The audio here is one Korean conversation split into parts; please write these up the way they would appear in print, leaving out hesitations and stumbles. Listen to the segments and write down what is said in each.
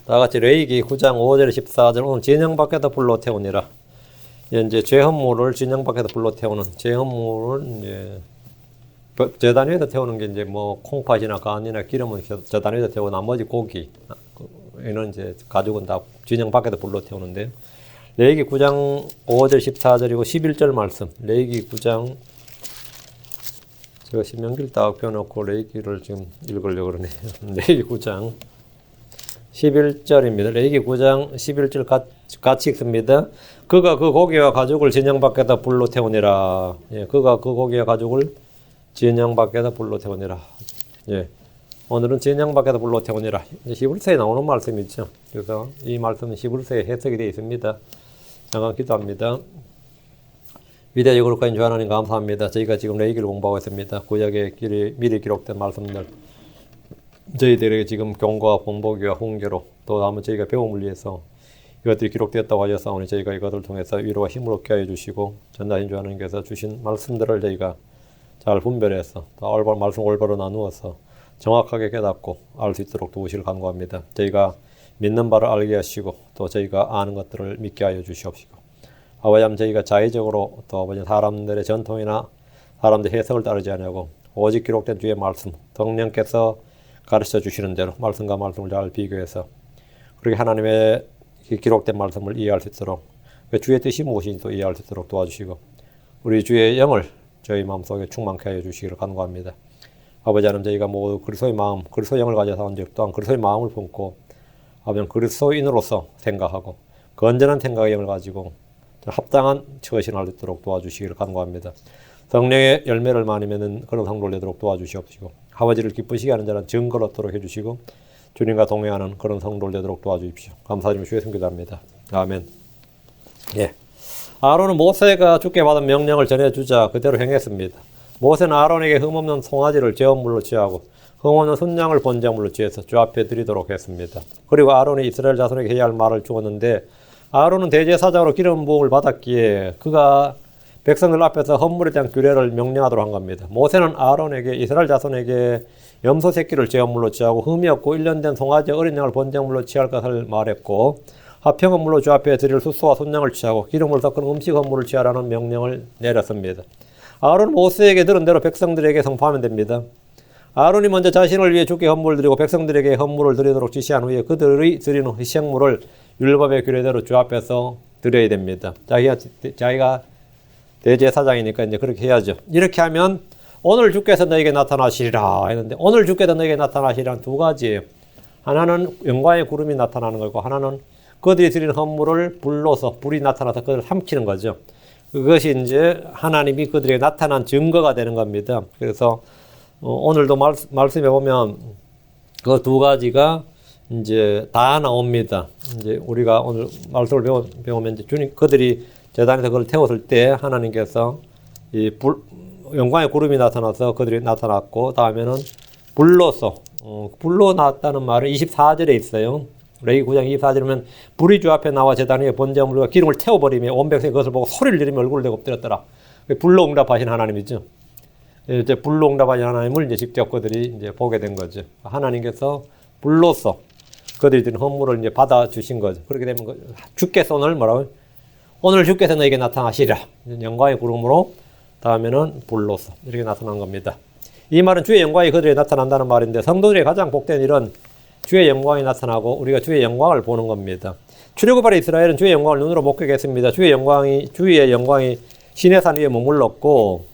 다 같이 레위기 9장 5절 14절 오늘 진영 밖에다 불로 태우니라. 이제 죄헌물을 진영 밖에다 불로 태우는 죄헌물을 이제 제단 위에다 태우는 게 이제 뭐 콩팥이나 간이나 기름은 제단 위에다 태우고 나머지 고기 이는 이제 가죽은 다 진영 밖에다 불로 태우는데 레위기 9장 5절 14절이고 11절 말씀 레위기 9장 제가 신명기를 딱 펴놓고 레위기를 지금 읽으려고 그러네요. 레위기 9장 11절입니다. 레위기 9장 11절 같이 읽습니다. 그가 그 고기와 가죽을 진영 밖에다 불로 태우니라. 예, 그가 그 고기와 가죽을 진영 밖에다 불로 태우니라. 예, 오늘은 진영 밖에다 불로 태우니라. 히브리서에 나오는 말씀이죠. 그래서 이 말씀은 히브리서에 해석이 되어 있습니다. 잠깐 기도합니다. 위대하고 거룩하신 주 하나님 감사합니다. 저희가 지금 레위기를 공부하고 있습니다. 구약에 미리 기록된 말씀들 저희들에게 지금 경고와 본보기와 훈계로 또 다음은 저희가 배움을 위해서 이것들이 기록되었다고 하셨사오니 저희가 이것을 통해서 위로와 힘을 얻게 하여 주시고 전하신 주 하나님께서 주신 말씀들을 저희가 잘 분별해서 또 말씀 올바로 나누어서 정확하게 깨닫고 알 수 있도록 도우시길 간구합니다. 저희가 믿는 바를 알게 하시고 또 저희가 아는 것들을 믿게 하여 주시옵시고 아버지 저희가 자의적으로 또 아버지 사람들의 전통이나 사람들의 해석을 따르지 않냐고 오직 기록된 주의 말씀 성령께서 가르쳐 주시는 대로 말씀과 말씀을 잘 비교해서 그렇게 하나님의 기록된 말씀을 이해할 수 있도록 주의 뜻이 무엇인지 또 이해할 수 있도록 도와주시고 우리 주의 영을 저희 마음속에 충만케 하여 주시기를 간구합니다. 아버지 하나님 저희가 모두 그리스도의 마음, 그리스도의 영을 가져서 온 적 또한 그리스도의 마음을 품고 아버지 그리스도인으로서 생각하고 건전한 생각의 영을 가지고 합당한 처신할 수 있도록 도와주시기를 간구합니다. 성령의 열매를 많이 맺는 그런 성도를 되도록 도와주시옵시고 아버지를 기쁘시게 하는 자는 증거를 얻도록 해주시고 주님과 동행하는 그런 성도를 되도록 도와주십시오. 감사드리며 주의 성기도합니다. 아멘. 예. 아론은 모세가 주께 받은 명령을 전해주자 그대로 행했습니다. 모세는 아론에게 흠없는 송아지를 제헌물로 취하고 흠없는 순양을 번제물로 취해서 주 앞에 드리도록 했습니다. 그리고 아론이 이스라엘 자손에게 해야 할 말을 주었는데 아론은 대제사장으로 기름 부음을 받았기에 그가 백성들 앞에서 헌물에 대한 규례를 명령하도록 한 겁니다. 모세는 아론에게 이스라엘 자손에게 염소 새끼를 제헌물로 취하고 흠이 없고 1년 된 송아지 어린 양을 번제물로 취할 것을 말했고 화평 헌물로 주 앞에 드릴 수소와 순양을 취하고 기름을 섞은 음식 헌물을 취하라는 명령을 내렸습니다. 아론은 모세에게 들은 대로 백성들에게 선포하면 됩니다. 아론이 먼저 자신을 위해 주께 헌물을 드리고 백성들에게 헌물을 드리도록 지시한 후에 그들의 드리는 희생물을 율법의 규례대로 주 앞에서 드려야 됩니다. 자기가 대제사장이니까 이제 그렇게 해야죠. 이렇게 하면 오늘 주께서 너에게 나타나시리라 했는데 오늘 주께서 너에게 나타나시리란 두 가지예요. 하나는 영광의 구름이 나타나는 거고 하나는 그들이 드리는 헌물을 불로서 불이 나타나서 그들을 삼키는 거죠. 그것이 이제 하나님이 그들에게 나타난 증거가 되는 겁니다. 그래서 오늘도 말씀해 보면 그 두 가지가 이제 다 나옵니다. 이제 우리가 오늘 말씀을 배우면 이제 주님 그들이 제단에서 그걸 태웠을 때 하나님께서 이 영광의 구름이 나타나서 그들이 나타났고 다음에는 불로서 불로 나왔다는 말은 24절에 있어요. 레위기 9장 24절이면 불이 주 앞에 나와 제단 위에 번제물과 기름을 태워버리며 온 백성이 그것을 보고 소리를 지르며 얼굴을 대고 엎드렸더라. 불로 응답하신 하나님이죠. 이제 불로 응답하신 하나님을 이제 직접 그들이 이제 보게 된 거죠. 하나님께서 불로서 그들이 드린 헌물을 이제 받아주신 거죠. 그렇게 되면 주께서 오늘 뭐라고요? 오늘 주께서 너에게 나타나시리라. 영광의 구름으로 다음에는 불로서 이렇게 나타난 겁니다. 이 말은 주의 영광이 그들에게 나타난다는 말인데 성도들의 가장 복된 일은 주의 영광이 나타나고 우리가 주의 영광을 보는 겁니다. 출애굽하리 이스라엘은 주의 영광을 눈으로 목격했습니다. 주의 영광이 시내 산 위에 머물렀고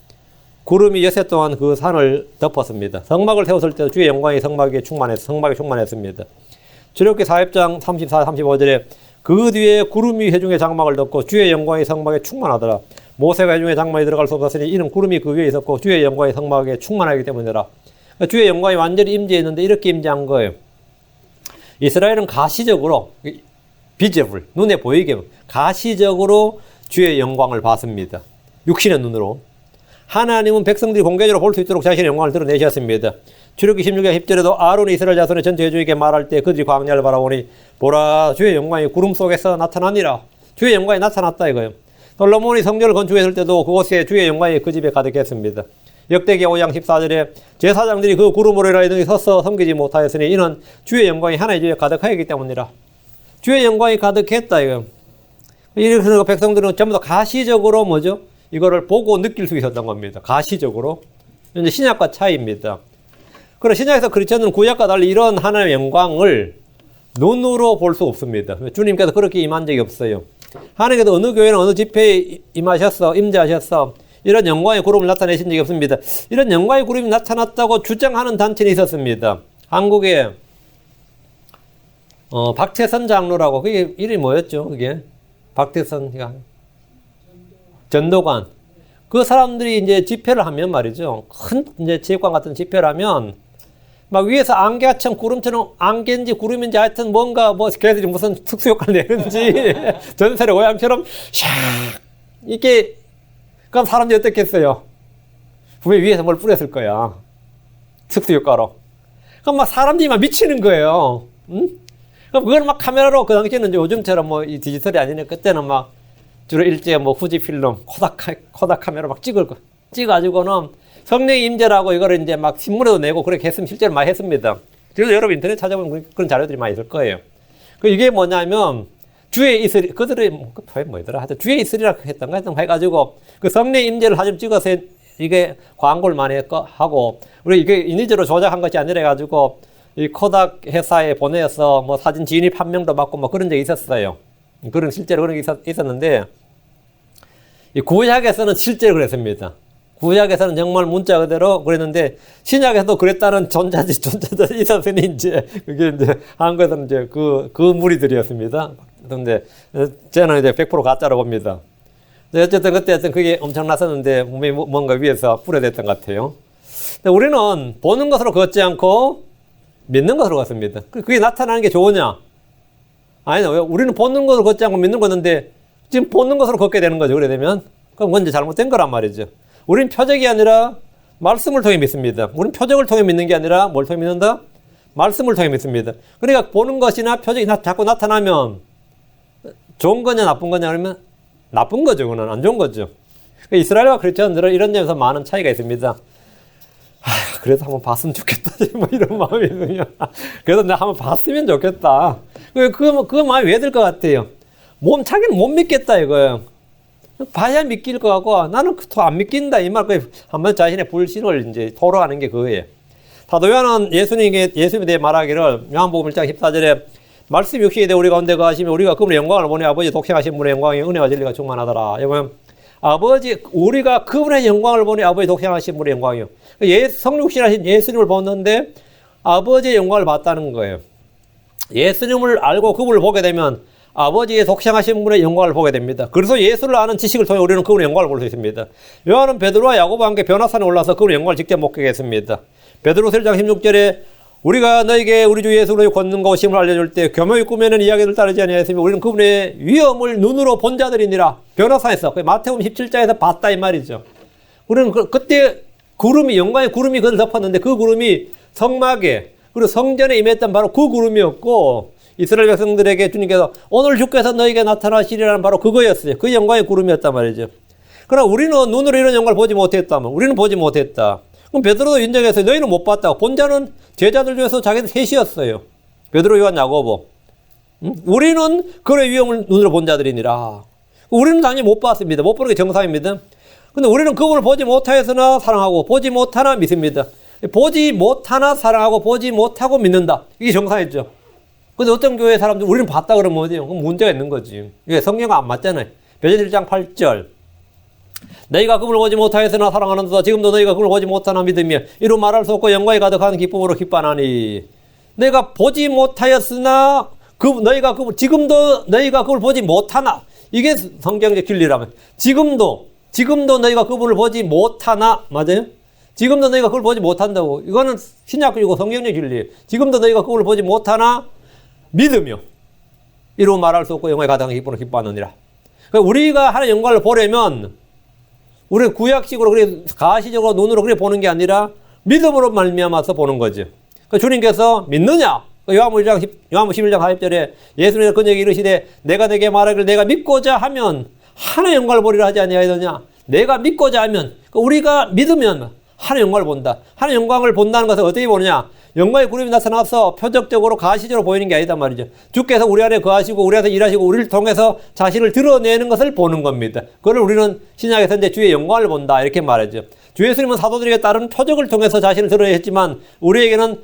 구름이 여세 동안 그 산을 덮었습니다. 성막을 세웠을 때 주의 영광이 성막에 충만했습니다. 출애굽기 4장 34, 35절에 그 뒤에 구름이 회중의 장막을 덮고 주의 영광이 성막에 충만하더라. 모세가 회중의 장막에 들어갈 수 없었으니 이는 구름이 그 위에 있었고 주의 영광이 성막에 충만하기 때문이라. 주의 영광이 완전히 임재했는데 이렇게 임재한 거예요. 이스라엘은 가시적으로 비저블 눈에 보이게 가시적으로 주의 영광을 봤습니다. 육신의 눈으로. 하나님은 백성들이 공개적으로 볼 수 있도록 자신의 영광을 드러내셨습니다. 출애굽기 16장 10절에도 아론이 이스라엘 자손의 전체 회중에게 말할 때 그들이 광야를 바라보니 보라 주의 영광이 구름 속에서 나타나니라. 주의 영광이 나타났다 이거예요. 솔로몬이 성전을 건축했을 때도 그곳에 주의 영광이 그 집에 가득했습니다. 역대기 5장 14절에 제사장들이 그 구름으로 인하여 등에 서서 섬기지 못하였으니 이는 주의 영광이 하나의 집에 가득하였기 때문이라. 주의 영광이 가득했다 이거. 이래서 백성들은 전부 다 가시적으로 뭐죠? 이거를 보고 느낄 수 있었던 겁니다. 가시적으로. 이제 신약과 차이입니다. 그러나 신약에서 그리스도는 구약과 달리 이런 하나님의 영광을 눈으로 볼 수 없습니다. 주님께서 그렇게 임한 적이 없어요. 하나님께서 어느 교회는 어느 집회에 임하셨어, 임재하셨어, 이런 영광의 구름을 나타내신 적이 없습니다. 이런 영광의 구름이 나타났다고 주장하는 단체는 있었습니다. 한국에 박태선 장로라고, 그게 이름이 뭐였죠? 그게 박태선 전도관. 그 사람들이 이제 집회를 하면 말이죠. 큰 이제 체육관 같은 집회를 하면 막 위에서 안개처럼 구름처럼 안개인지 구름인지 하여튼 뭔가 뭐 걔들이 무슨 특수 효과를 내는지 전설의 오양처럼 샥 이게 그럼 사람들이 어떻겠어요? 분명히 위에서 뭘 뿌렸을 거야. 특수 효과로. 그럼 막 사람들이 막 미치는 거예요. 응? 그럼 그걸 막 카메라로 그 당시에는 요즘처럼 뭐 이 디지털이 아니네. 그때는 막 주로 일제 뭐 후지필름, 코닥 카메라 막 찍어가지고는 성령의 임재라고 이거를 이제 막 신문에도 내고 그렇게 했으면 실제로 많이 했습니다. 그래서 여러분 인터넷 찾아보면 그런 자료들이 많이 있을 거예요. 이게 뭐냐면 주에 있으리, 그들이 뭐더라? 하여튼 주에 있으리라 했던가 해가지고 그 성령의 임재를 사진 찍어서 이게 광고를 많이 하고 우리 이게 인위적으로 조작한 것이 아니라 해가지고 이 코닥 회사에 보내서 뭐 사진 진입 판명도 받고 뭐 그런 적이 있었어요. 그런 실제로 그런 게 있었는데 이 구약에서는 실제로 그랬습니다. 구약에서는 정말 문자 그대로 그랬는데 신약에서도 그랬다는 전자들이 있었으니 이제 그게 이제 한국에서는 이제 그 무리들이었습니다. 그런데 저는 이제 100% 가짜로 봅니다. 어쨌든 그때 그게 엄청났었는데 분명히 뭔가 위에서 뿌려댔던 것 같아요. 근데 우리는 보는 것으로 걷지 않고 믿는 것으로 걷습니다. 그게 나타나는 게 좋으냐? 아니요. 우리는 보는 것으로 걷지 않고 믿는 거는데 지금 보는 것으로 걷게 되는 거죠. 그래 되면 그럼 그건 이제 잘못된 거란 말이죠. 우린 표적이 아니라 말씀을 통해 믿습니다. 우린 표적을 통해 믿는 게 아니라 뭘 통해 믿는다? 말씀을 통해 믿습니다. 그러니까 보는 것이나 표적이 자꾸 나타나면 좋은 거냐 나쁜 거냐 그러면 나쁜 거죠. 그건 안 좋은 거죠. 그러니까 이스라엘과 크리스천들은 이런 점에서 많은 차이가 있습니다. 그래도 한번 봤으면 좋겠다. 뭐 이런 마음이 있으면 그래도 내가 한번 봤으면 좋겠다. 그 마음이 왜 들 것 같아요? 자기는 못 믿겠다 이거예요. 봐야 믿길 것 같고 나는 안 믿긴다 이 말. 한번 자신의 불신을 이제 토로하는 게 그거예요. 사도 요한은 예수님에 대해 말하기를 요한복음 1장 14절에 말씀 육신이 되어 우리 가운데 거하시며 우리가 그분의 영광을 보니 아버지 독생하신 분의 영광이 은혜와 진리가 충만하더라. 여러분 우리가 그분의 영광을 보니 아버지 독생하신 분의 영광이요. 성육신하신 예수님을 보는데 아버지의 영광을 봤다는 거예요. 예수님을 알고 그분을 보게 되면 아버지의 독생하신 분의 영광을 보게 됩니다. 그래서 예수를 아는 지식을 통해 우리는 그분의 영광을 볼 수 있습니다. 요한은 베드로와 야고보와 함께 변화산에 올라서 그분의 영광을 직접 목격했습니다. 베드로서 1장 16절에 우리가 너에게 우리 주 예수로 권능과 오심을 알려줄 때 교묘히 꾸며낸 이야기를 따르지 아니하였으며 우리는 그분의 위엄을 눈으로 본 자들이니라. 변화산에서 마태복음 17장에서 봤다 이 말이죠. 우리는 그때 구름이 영광의 구름이 그를 덮었는데 그 구름이 성막에 그리고 성전에 임했던 바로 그 구름이었고 이스라엘 백성들에게 주님께서 오늘 주께서 너에게 나타나시리라는 바로 그거였어요. 그 영광의 구름이었단 말이죠. 그러나 우리는 눈으로 이런 영광을 보지 못했다면 우리는 보지 못했다. 그럼 베드로도 인정했어요. 너희는 못 봤다고. 본 자는 제자들 중에서 자기들 셋이었어요. 베드로, 요한, 야고보. 우리는 그의 위엄을 눈으로 본 자들이니라. 우리는 당연히 못 봤습니다. 못 보는 게 정상입니다. 근데 우리는 그분을 보지 못하였으나 사랑하고 보지 못하나 믿습니다. 보지 못하나 사랑하고 보지 못하고 믿는다. 이게 정상이죠. 근데 어떤 교회 사람들 우리는 봤다 그러면 어디요? 그럼 문제가 있는 거지. 이게 성경과 안 맞잖아요. 베드로 1장 8절. 너희가 그분을 보지 못하였으나 사랑하는도다. 지금도 너희가 그분을 보지 못하나 믿으며 이루 말할 수 없고 영광이 가득한 기쁨으로 기뻐하나니. 너희가 보지 못하였으나 지금도 너희가 그걸 보지 못하나. 이게 성경적 진리라면. 지금도 너희가 그분을 보지 못하나. 맞아요? 지금도 너희가 그걸 보지 못한다고. 이거는 신약이고 성경적 진리예요. 지금도 너희가 그걸 보지 못하나 믿으며 이루 말할 수 없고 영광이 가득한 기쁨으로 기뻐하느니라. 그러니까 우리가 하나님의 영광을 보려면 우리는 구약식으로 그래 가시적으로 눈으로 그래 보는 게 아니라 믿음으로 말미암아서 보는 거죠. 그러니까 주님께서 믿느냐? 요한복음 11장 40절에 예수님께서 그에게 이르시되 내가 내게 말하기를 내가 믿고자 하면 하나님의 영광을 보리라 하지 아니하였느냐? 내가 믿고자 하면 우리가 믿으면 하나님의 영광을 본다. 하나님의 영광을 본다는 것은 어떻게 보느냐? 영광의 구름이 나타나서 표적적으로 가시적으로 보이는 게 아니단 말이죠. 주께서 우리 안에 거하시고 우리 안에서 일하시고 우리를 통해서 자신을 드러내는 것을 보는 겁니다. 그걸 우리는 신약에서 이제 주의 영광을 본다 이렇게 말하죠. 주 예수님은 사도들에게 따른 표적을 통해서 자신을 드러냈지만 우리에게는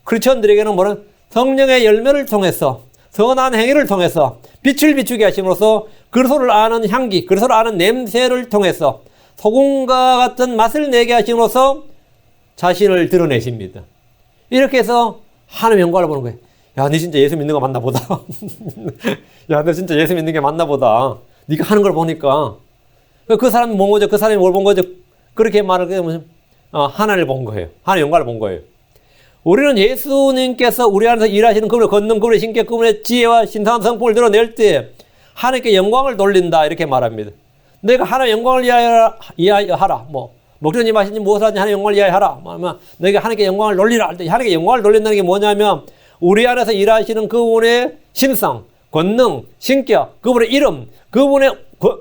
크리스천들에게는 뭐는 성령의 열매를 통해서 선한 행위를 통해서 빛을 비추게 하심으로써 그리스도를 아는 향기, 그리스도를 아는 냄새를 통해서 소금과 같은 맛을 내게 하심으로써 자신을 드러내십니다. 이렇게 해서 하나님의 영광을 보는 거예요. 야, 너 진짜 예수 믿는 거 맞나 보다. 야, 너 진짜 예수 믿는 게 맞나 보다. 네가 하는 걸 보니까. 그 사람이 본 거죠? 그 사람이 뭘 본 거죠? 그렇게 말을 하면 하나님을 본 거예요. 하나님의 영광을 본 거예요. 우리는 예수님께서 우리 안에서 일하시는 그분의 권능, 그분의 신격, 그분의 지혜와 신성한 성품을 드러낼 때 하나님께 영광을 돌린다 이렇게 말합니다. 내가 하나님의 영광을 이하여하라. 목적님 하시니 무엇을 하니 하나님의 영광을 이하여하라. 너희가 하나님께 영광을 돌리라. 하나님께 영광을 돌린다는 게 뭐냐면 우리 안에서 일하시는 그분의 신성, 권능, 신격, 그분의 이름, 그분의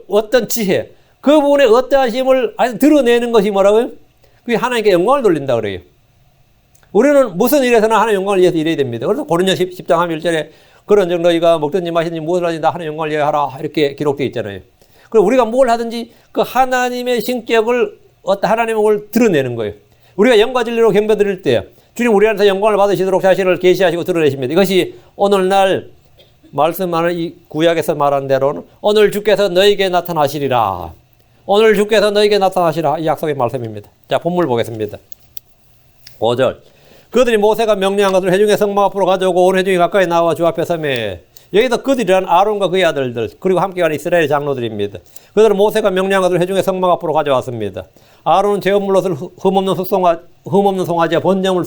어떤 지혜, 그분의 어떠하심을 드러내는 것이 뭐라고요? 그게 하나님께 영광을 돌린다 그래요. 우리는 무슨 일에서나 하나님의 영광을 위해서 일해야 됩니다. 그래서 고린도서 10장 1절에 그런 정 너희가 목전님 하시니 무엇을 하니 나 하나님의 영광을 위하여하라 이렇게 기록되어 있잖아요. 그럼 우리가 뭘 하든지 그 하나님의 신격을 하나님의 걸 드러내는 거예요. 우리가 영과 진리로 경배드릴 때 주님 우리 안에서 영광을 받으시도록 자신을 계시하시고 드러내십니다. 이것이 오늘날 말씀하는 이 구약에서 말한 대로는 오늘 주께서 너에게 나타나시리라. 오늘 주께서 너에게 나타나시라. 이 약속의 말씀입니다. 자, 본문 보겠습니다. 5절. 그들이 모세가 명령한 것을 회중의 성막 앞으로 가져오고 온 회중이 가까이 나와 주 앞에 서매. 여기서 그들이란 아론과 그의 아들들 그리고 함께 가는 이스라엘의 장로들입니다. 그들은 모세가 명령한 것을 회중의 성막 앞으로 가져왔습니다. 아론은 제업물롯을 흠없는 송아지와 번제물을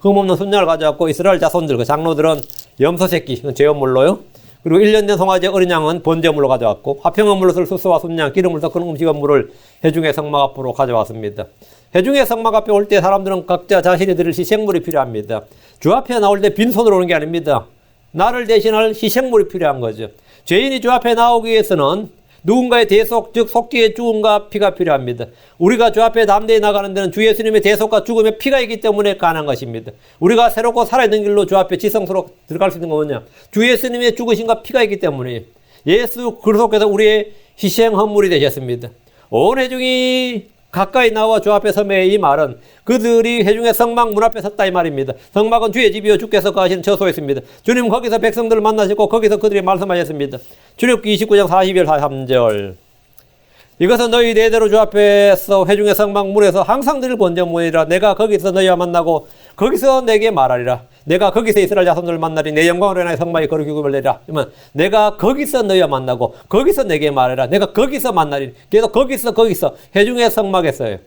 흠없는 순양을 가져왔고 이스라엘 자손들 그 장로들은 염소새끼 제업물로요. 그리고 1년 된 송아지 어린 양은 번제물로 가져왔고 화평한 물롯을 수소와 순양 기름을 섞은 음식물을 회중의 성막 앞으로 가져왔습니다. 회중의 성막 앞에 올 때 사람들은 각자 자신이 드릴 희생물이 필요합니다. 주 앞에 나올 때 빈손으로 오는 게 아닙니다. 나를 대신할 희생물이 필요한 거죠. 죄인이 주 앞에 나오기 위해서는 누군가의 대속, 즉 속죄의 죽음과 피가 필요합니다. 우리가 주 앞에 담대히 나가는 데는 주 예수님의 대속과 죽음의 피가 있기 때문에 가능한 것입니다. 우리가 새롭고 살아있는 길로 주 앞에 지성소로 들어갈 수 있는 건 뭐냐? 주 예수님의 죽으심과 피가 있기 때문에 예수 그리스도께서 우리의 희생 헌물이 되셨습니다. 온 회중이 가까이 나와 주 앞에 서매 이 말은 그들이 회중의 성막 문 앞에 섰다 이 말입니다. 성막은 주의 집이요 주께서 거하시는 처소였습니다. 주님 거기서 백성들을 만나셨고 거기서 그들이 말씀하셨습니다. 출애굽기 29장 40절 43절. 이것은 너희 대대로 주 앞에서 회중의 성막 문에서 항상 드릴 번제물이라. 내가 거기서 너희와 만나고 거기서 내게 말하리라. 내가 거기서 이스라엘 자손들을 만나리. 내 영광으로 인하여 성막에 거룩히 기쁨을 내리라. 그러면 내가 거기서 너희와 만나고 거기서 내게 말하리라. 내가 거기서 만나리. 그래서 거기서 회중의 성막에서요.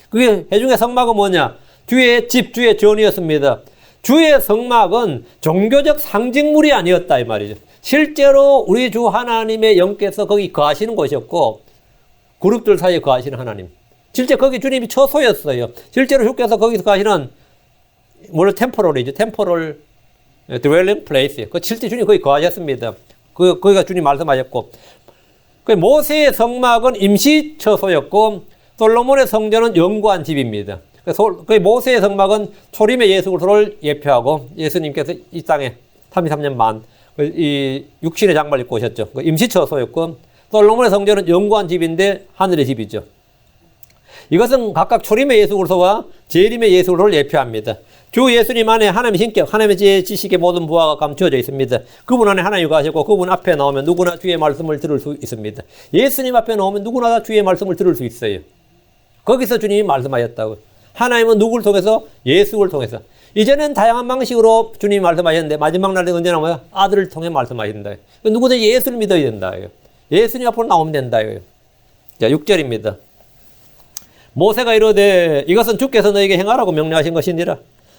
그게 회중의 성막은 뭐냐? 주의 집, 주의 전이었습니다. 주의 성막은 종교적 상징물이 아니었다 이 말이죠. 실제로 우리 주 하나님의 영께서 거기 거하시는 곳이었고 그룹들 사이에 거하시는 하나님. 실제 거기 주님이 처소였어요. 실제로 주께서 거기서 거하시는 물론 템포럴이죠. 템포럴 dwelling place. 그 실제 주님 거기 거하셨습니다. 거기가 주님 말씀하셨고, 그 모세의 성막은 임시 처소였고 솔로몬의 성전은 영구한 집입니다. 그 모세의 성막은 초림의 예수 그리스도를 예표하고 예수님께서 이 땅에 33년 만 이 육신의 장발 입고 오셨죠. 그 임시 처소였고 솔로몬의 성전은 영구한 집인데 하늘의 집이죠. 이것은 각각 초림의 예수 그리스도와 재림의 예수 그리스도를 예표합니다. 주 예수님 안에 하나님의 신격, 하나님의 지혜, 지식의 모든 부하가 감추어져 있습니다. 그분 안에 하나님이 거하시고 그분 앞에 나오면 누구나 주의 말씀을 들을 수 있습니다. 예수님 앞에 나오면 누구나 다 주의 말씀을 들을 수 있어요. 거기서 주님이 말씀하셨다고. 하나님은 누구를 통해서? 예수를 통해서. 이제는 다양한 방식으로 주님이 말씀하셨는데 마지막 날에 언제나 뭐야? 아들을 통해 말씀하신다. 누구든지 예수를 믿어야 된다. 예수님 앞으로 나오면 된다. 자, 6절입니다. 모세가 이르되 이것은 주께서 너에게 행하라고 명령하신 것이니라.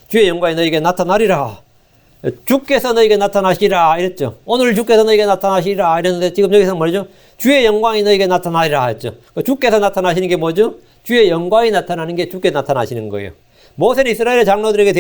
주의 영광이 너에게 나타나리라. 주께서 너에게 나타나시라 이랬죠. 오늘 주께서 너에게 나타나시라 이랬는데 지금 여기서 뭐죠? 주의 영광이 너에게 나타나리라 했죠. 주께서 나타나시는 게 뭐죠? 주의 영광이 나타나는 게 주께 나타나시는 거예요. 모세는 이스라엘의 장로들에게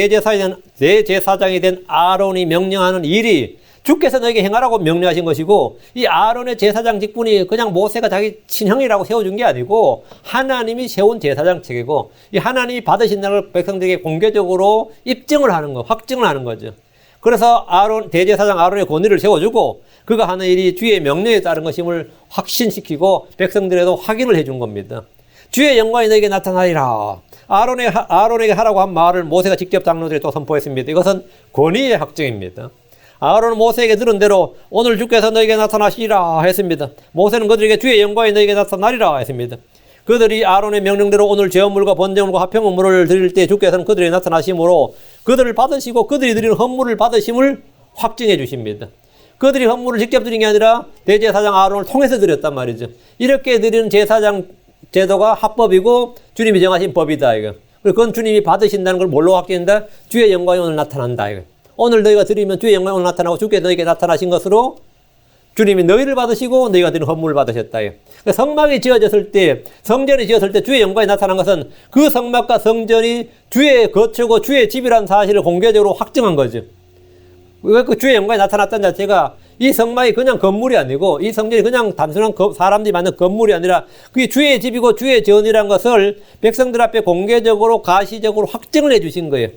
대제사장이 된 아론이 명령하는 일이 주께서 너에게 행하라고 명령하신 것이고 이 아론의 제사장 직분이 그냥 모세가 자기 친형이라고 세워준 게 아니고 하나님이 세운 제사장 체계고 이 하나님이 받으신다는 걸 백성들에게 공개적으로 입증을 하는 거, 확증을 하는 거죠. 그래서 대제사장 아론의 권위를 세워주고 그가 하는 일이 주의 명령에 따른 것임을 확신시키고 백성들에도 확인을 해준 겁니다. 주의 영광이 너에게 나타나리라. 아론에게 하라고 한 말을 모세가 직접 장로들에 또 선포했습니다. 이것은 권위의 확증입니다. 아론은 모세에게 들은 대로 오늘 주께서 너에게 나타나시리라 했습니다. 모세는 그들에게 주의 영광이 너에게 나타나리라 했습니다. 그들이 아론의 명령대로 오늘 제헌물과 번제물과 화평음물을 드릴 때 주께서는 그들에게 나타나심으로 그들을 받으시고 그들이 드리는 헌물을 받으심을 확증해 주십니다. 그들이 헌물을 직접 드린 게 아니라 대제사장 아론을 통해서 드렸단 말이죠. 이렇게 드리는 제사장 제도가 합법이고 주님이 정하신 법이다 이거. 그건 주님이 받으신다는 걸 뭘로 확증한다? 주의 영광이 오늘 나타난다 이거. 오늘 너희가 드리면 주의 영광이 오늘 나타나고 주께서 너에게 나타나신 것으로 주님이 너희를 받으시고 너희가 드린 헌물을 받으셨다 이거. 성막이 지어졌을 때, 성전이 지어졌을 때 주의 영광이 나타난 것은 그 성막과 성전이 주의 거처고 주의 집이라는 사실을 공개적으로 확증한 거죠. 왜 그 주의 영광이 나타났다는 자체가 이 성막이 그냥 건물이 아니고 이 성전이 그냥 단순한 사람들이 만든 건물이 아니라 그게 주의 집이고 주의 전이라는 것을 백성들 앞에 공개적으로 가시적으로 확증을 해 주신 거예요.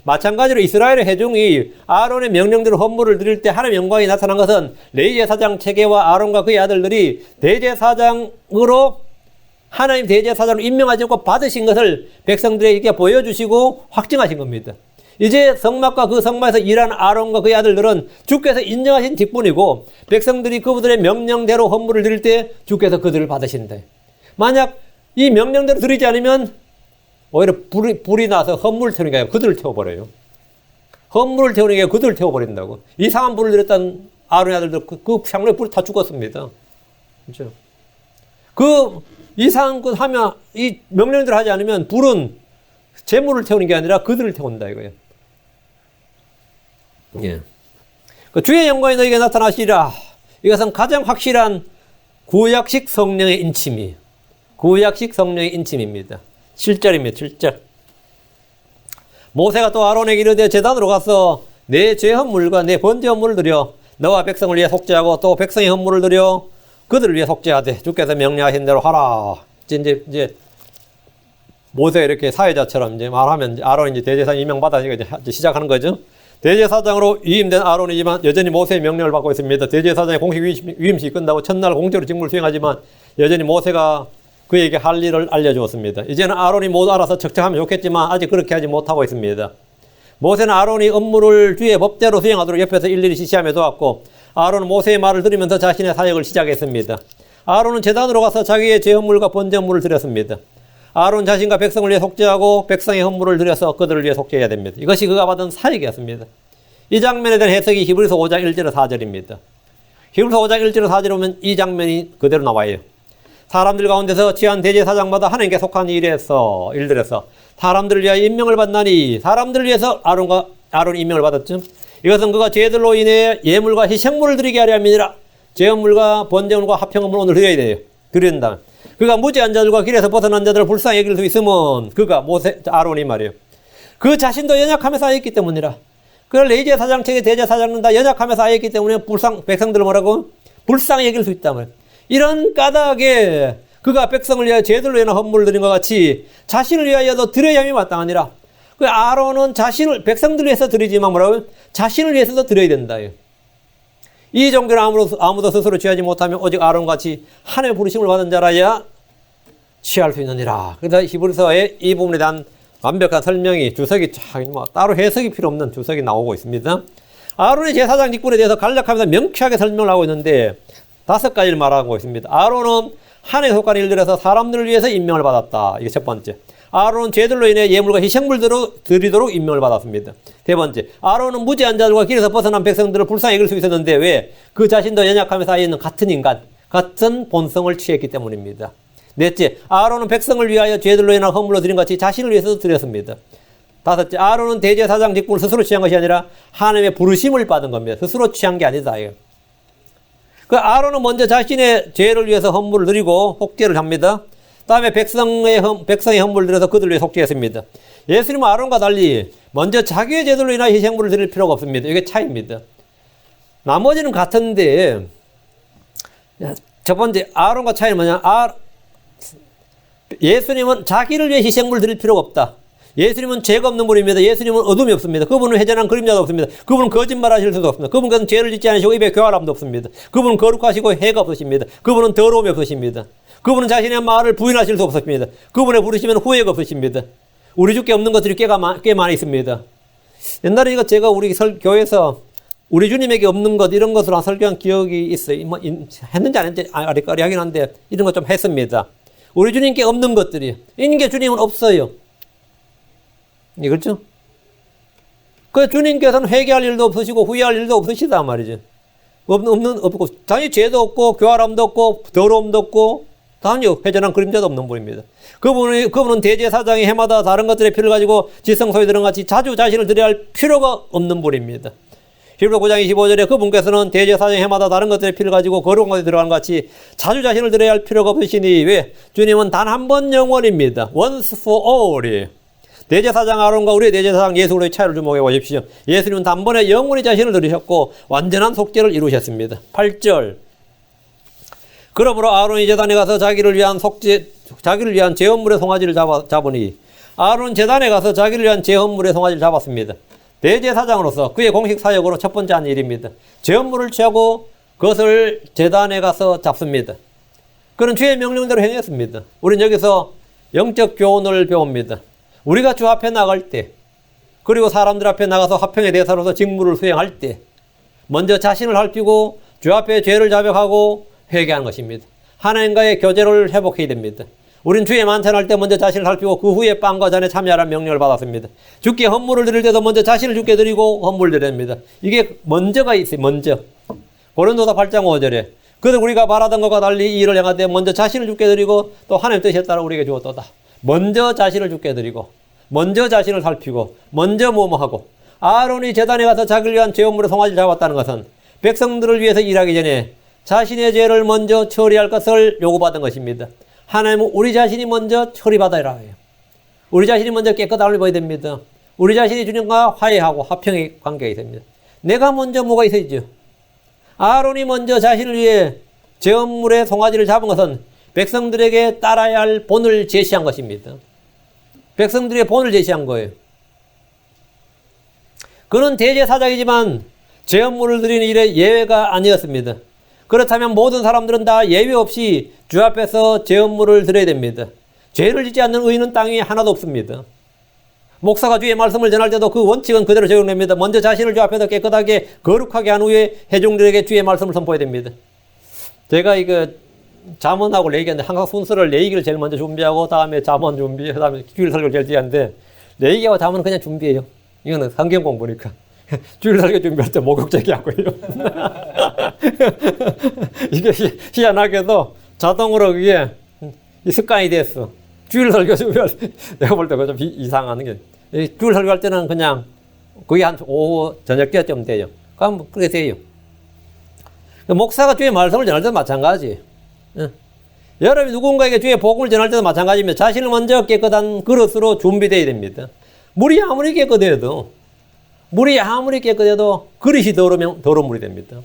마찬가지로 이스라엘의 회중이 아론의 명령대로 헌물을 드릴 때 하나님의 영광이 나타난 것은 레위 제사장 체계와 아론과 그의 아들들이 대제사장으로 하나님 대제사장으로 임명하시고 받으신 것을 백성들에게 보여주시고 확증하신 겁니다. 이제 성막과 그 성막에서 일하는 아론과 그의 아들들은 주께서 인정하신 직분이고 백성들이 그분들의 명령대로 헌물을 드릴 때 주께서 그들을 받으신다. 만약 이 명령대로 드리지 않으면 오히려 불이 나서 헌물을 태우는 게 아니라 그들을 태워버려요. 헌물을 태우는 게 아니라 그들을 태워버린다고. 이상한 불을 들였던 아론의 아들들 그 향로에 불이 다 죽었습니다. 그렇죠? 그 이상한 것 하면 이 명령대로 하지 않으면 불은 재물을 태우는 게 아니라 그들을 태운다 이거예요. 예. 그 주의 영광이 너에게 나타나시리라. 이것은 가장 확실한 구약식 성령의 인침이. 구약식 성령의 인침입니다. 7절입니다. 7절. 모세가 또 아론에게 이르되 제단으로 가서 내 죄 헌물과 내 번제 헌물을 드려 너와 백성을 위해 속죄하고 또 백성의 헌물을 드려 그들을 위해 속죄하되 주께서 명령하신 대로 하라. 이제 모세가 이렇게 사회자처럼 이제 말하면 아론이 이제 대제사장 임명받아서 이제 시작하는 거죠. 대제사장으로 위임된 아론이지만 여전히 모세의 명령을 받고 있습니다. 대제사장의 공식 위임식이 끝나고 첫날 공적으로 직무를 수행하지만 여전히 모세가 그에게 할 일을 알려주었습니다. 이제는 아론이 모두 알아서 적적하면 좋겠지만 아직 그렇게 하지 못하고 있습니다. 모세는 아론이 업무를 주의 법대로 수행하도록 옆에서 일일이 지시하며 도왔고 아론은 모세의 말을 들으면서 자신의 사역을 시작했습니다. 아론은 제단으로 가서 자기의 제헌물과 번제물을 드렸습니다. 아론 자신과 백성을 위해 속죄하고 백성의 헌물을 드려서 그들을 위해 속죄해야 됩니다. 이것이 그가 받은 사역이었습니다. 이 장면에 대한 해석이 히브리서 5장 1절에서 4절입니다. 히브리서 5장 1절에서 4절에 보면 이 장면이 그대로 나와요. 사람들 가운데서 취한 대제사장마다 하나님께 속한 일들에서 사람들을 위하여 임명을 받나니 사람들을 위해서 아론이 임명을 받았죠. 이것은 그가 죄들로 인해 예물과 희생물을 드리게 하려 함이니라. 제헌물과 번제물과 화평음을 오늘 드려야 돼요. 드린다. 그가 무지한 자들과 길에서 벗어난 자들을 불쌍히 여길 수 있으면 그가 아론이 말이에요. 그 자신도 연약하면서 하였기 때문이라. 그걸 레위 제사장 측의 대제사장은 다 연약하면서 하였기 때문에 백성들을 뭐라고? 불쌍히 여길 수 있단 말이에요. 이런 까닭에 그가 백성을 위하여 제들로 인한 헌물을 드린 것 같이 자신을 위하여도 드려야 함이 마땅하니라. 그 아론은 백성들을 위해서 드리지만 뭐라고요? 자신을 위해서도 드려야 된다. 이 종교를 아무도 스스로 취하지 못하면 오직 아론같이 하나님의 부르심을 받은 자라야 취할 수 있느니라. 그래서 히브리서의 이 부분에 대한 완벽한 설명이 주석이 따로 해석이 필요 없는 주석이 나오고 있습니다. 아론의 제사장 직분에 대해서 간략하면서 명쾌하게 설명을 하고 있는데 5가지를 말하고 있습니다. 아론은 하나님의 속한 일들에서 사람들을 위해서 임명을 받았다. 이게 첫 번째. 아론은 죄들로 인해 예물과 희생물들을 드리도록 임명을 받았습니다. 세 번째, 아론은 무지한 자들과 길에서 벗어난 백성들을 불쌍히 여길 수 있었는데 왜? 그 자신도 연약함에 쌓여 있는 같은 인간, 같은 본성을 취했기 때문입니다. 넷째, 아론은 백성을 위하여 죄들로 인한 헌물로 드린 같이 자신을 위해서도 드렸습니다. 다섯째, 아론은 대제사장 직분을 스스로 취한 것이 아니라 하나님의 부르심을 받은 겁니다. 스스로 취한 게 아니다. 그 아론은 먼저 자신의 죄를 위해서 헌물을 드리고 속죄를 합니다. 다음에 백성의 헌물을 드려서 그들을 위해 속죄했습니다. 예수님은 아론과 달리 먼저 자기의 죄들로 인한 희생물을 드릴 필요가 없습니다. 이게 차이입니다. 나머지는 같은데, 첫 번째, 아론과 차이는 뭐냐? 예수님은 자기를 위해 희생물 드릴 필요가 없다. 예수님은 죄가 없는 분입니다. 예수님은 어둠이 없습니다. 그분은 회전한 그림자도 없습니다. 그분은 거짓말 하실 수도 없습니다. 그분은 죄를 짓지 않으시고 입에 교활함도 없습니다. 그분은 거룩하시고 해가 없으십니다. 그분은 더러움이 없으십니다. 그분은 자신의 말을 부인하실 수 없으십니다. 그분의 부르시면 후회가 없으십니다. 우리 주께 없는 것들이 꽤 많이 있습니다. 옛날에 이거 제가 우리 교회에서 우리 주님에게 없는 것 이런 것으로 설교한 기억이 있어요. 뭐 했는지 안 했는지 아리까리하긴 한데 이런 거 좀 했습니다. 우리 주님께 없는 것들이 인게 주님은 없어요. 그렇죠? 그 주님께서는 회개할 일도 없으시고 후회할 일도 없으시단 말이죠. 없고 당연히 죄도 없고 교활함도 없고 더러움도 없고 당연히 회전한 그림자도 없는 분입니다. 그분은 대제사장이 해마다 다른 것들의 피를 가지고 지성소에 들어간 같이 자주 자신을 드려야 할 필요가 없는 분입니다. 히브리서 9장 25절에 그분께서는 대제사장이 해마다 다른 것들의 피를 가지고 거룩한 것에 들어간 같이 자주 자신을 드려야 할 필요가 없으시니 왜? 주님은 단 한 번 영원입니다. Once for all. 대제사장 아론과 우리의 대제사장 예수 그리스도의 차이를 주목해 보십시오. 예수님은 단번에 영원히 자신을 들으셨고 완전한 속죄를 이루셨습니다. 8절. 그러므로 아론이 제단에 가서 자기를 위한 제헌물의 송아지를 잡으니 아론은 제단에 가서 자기를 위한 제헌물의 송아지를 잡았습니다. 대제사장으로서 그의 공식 사역으로 첫 번째 한 일입니다. 제헌물을 취하고 그것을 제단에 가서 잡습니다. 그는 주의 명령대로 행했습니다. 우리는 여기서 영적 교훈을 배웁니다. 우리가 주 앞에 나갈 때 그리고 사람들 앞에 나가서 화평의 대사로서 직무를 수행할 때 먼저 자신을 살피고 주 앞에 죄를 자백하고 회개하는 것입니다. 하나님과의 교제를 회복해야 됩니다. 우린 주에 만찬할 때 먼저 자신을 살피고 그 후에 빵과 잔에 참여하라는 명령을 받았습니다. 주께 헌물을 드릴 때도 먼저 자신을 주께 드리고 헌물을 드려야 됩니다. 이게 먼저가 있어요. 먼저. 고린도서 8장 5절에 그들 우리가 바라던 것과 달리 이 일을 행하되 먼저 자신을 주께 드리고 또 하나님 뜻에 따라 우리에게 주었도다. 먼저 자신을 주께 드리고 먼저 자신을 살피고 먼저 뭐뭐하고 아론이 제단에 가서 자기를 위한 제헌물의 송아지를 잡았다는 것은 백성들을 위해서 일하기 전에 자신의 죄를 먼저 처리할 것을 요구받은 것입니다. 하나님은 우리 자신이 먼저 처리받아야 해요. 우리 자신이 먼저 깨끗함을 입어야 됩니다. 우리 자신이 주님과 화해하고 화평의 관계가 있어야 됩니다. 내가 먼저 뭐가 있어야죠. 아론이 먼저 자신을 위해 제헌물의 송아지를 잡은 것은 백성들에게 따라야 할 본을 제시한 것입니다. 백성들에게 본을 제시한 거예요. 그는 대제사장이지만 제헌물을 드리는 일에 예외가 아니었습니다. 그렇다면 모든 사람들은 다 예외 없이 주 앞에서 제헌물을 드려야 됩니다. 죄를 짓지 않는 의인은 땅에 하나도 없습니다. 목사가 주의 말씀을 전할 때도 그 원칙은 그대로 적용됩니다. 먼저 자신을 주 앞에서 깨끗하게 거룩하게 한 후에 회중들에게 주의 말씀을 선포해야 됩니다. 제가 이거 잠언하고 레이기인데 항상 순서를 레이기를 제일 먼저 준비하고 다음에 잠언 준비, 그다음에 주일 설교를 제일 뒤한데 레이기하고 잠언은 그냥 준비해요. 이거는 성경 공부니까. 주일 설교 준비할 때 목욕제기 하고요. 이게 희한하게도 자동으로 그게 습관이 됐어. 주일 설교 준비할 때 내가 볼 때 좀 이상한 게 주일 설교할 때는 그냥 거의 한 오후 저녁 때쯤 돼요. 그럼 그렇게 돼요. 목사가 주의 말씀을 전할 때도 마찬가지. 여러분이 누군가에게 주의 복음을 전할 때도 마찬가지입니다. 자신을 먼저 깨끗한 그릇으로 준비되어야 됩니다. 물이 아무리 깨끗해도 그릇이 더러우면 더러운 물이 됩니다.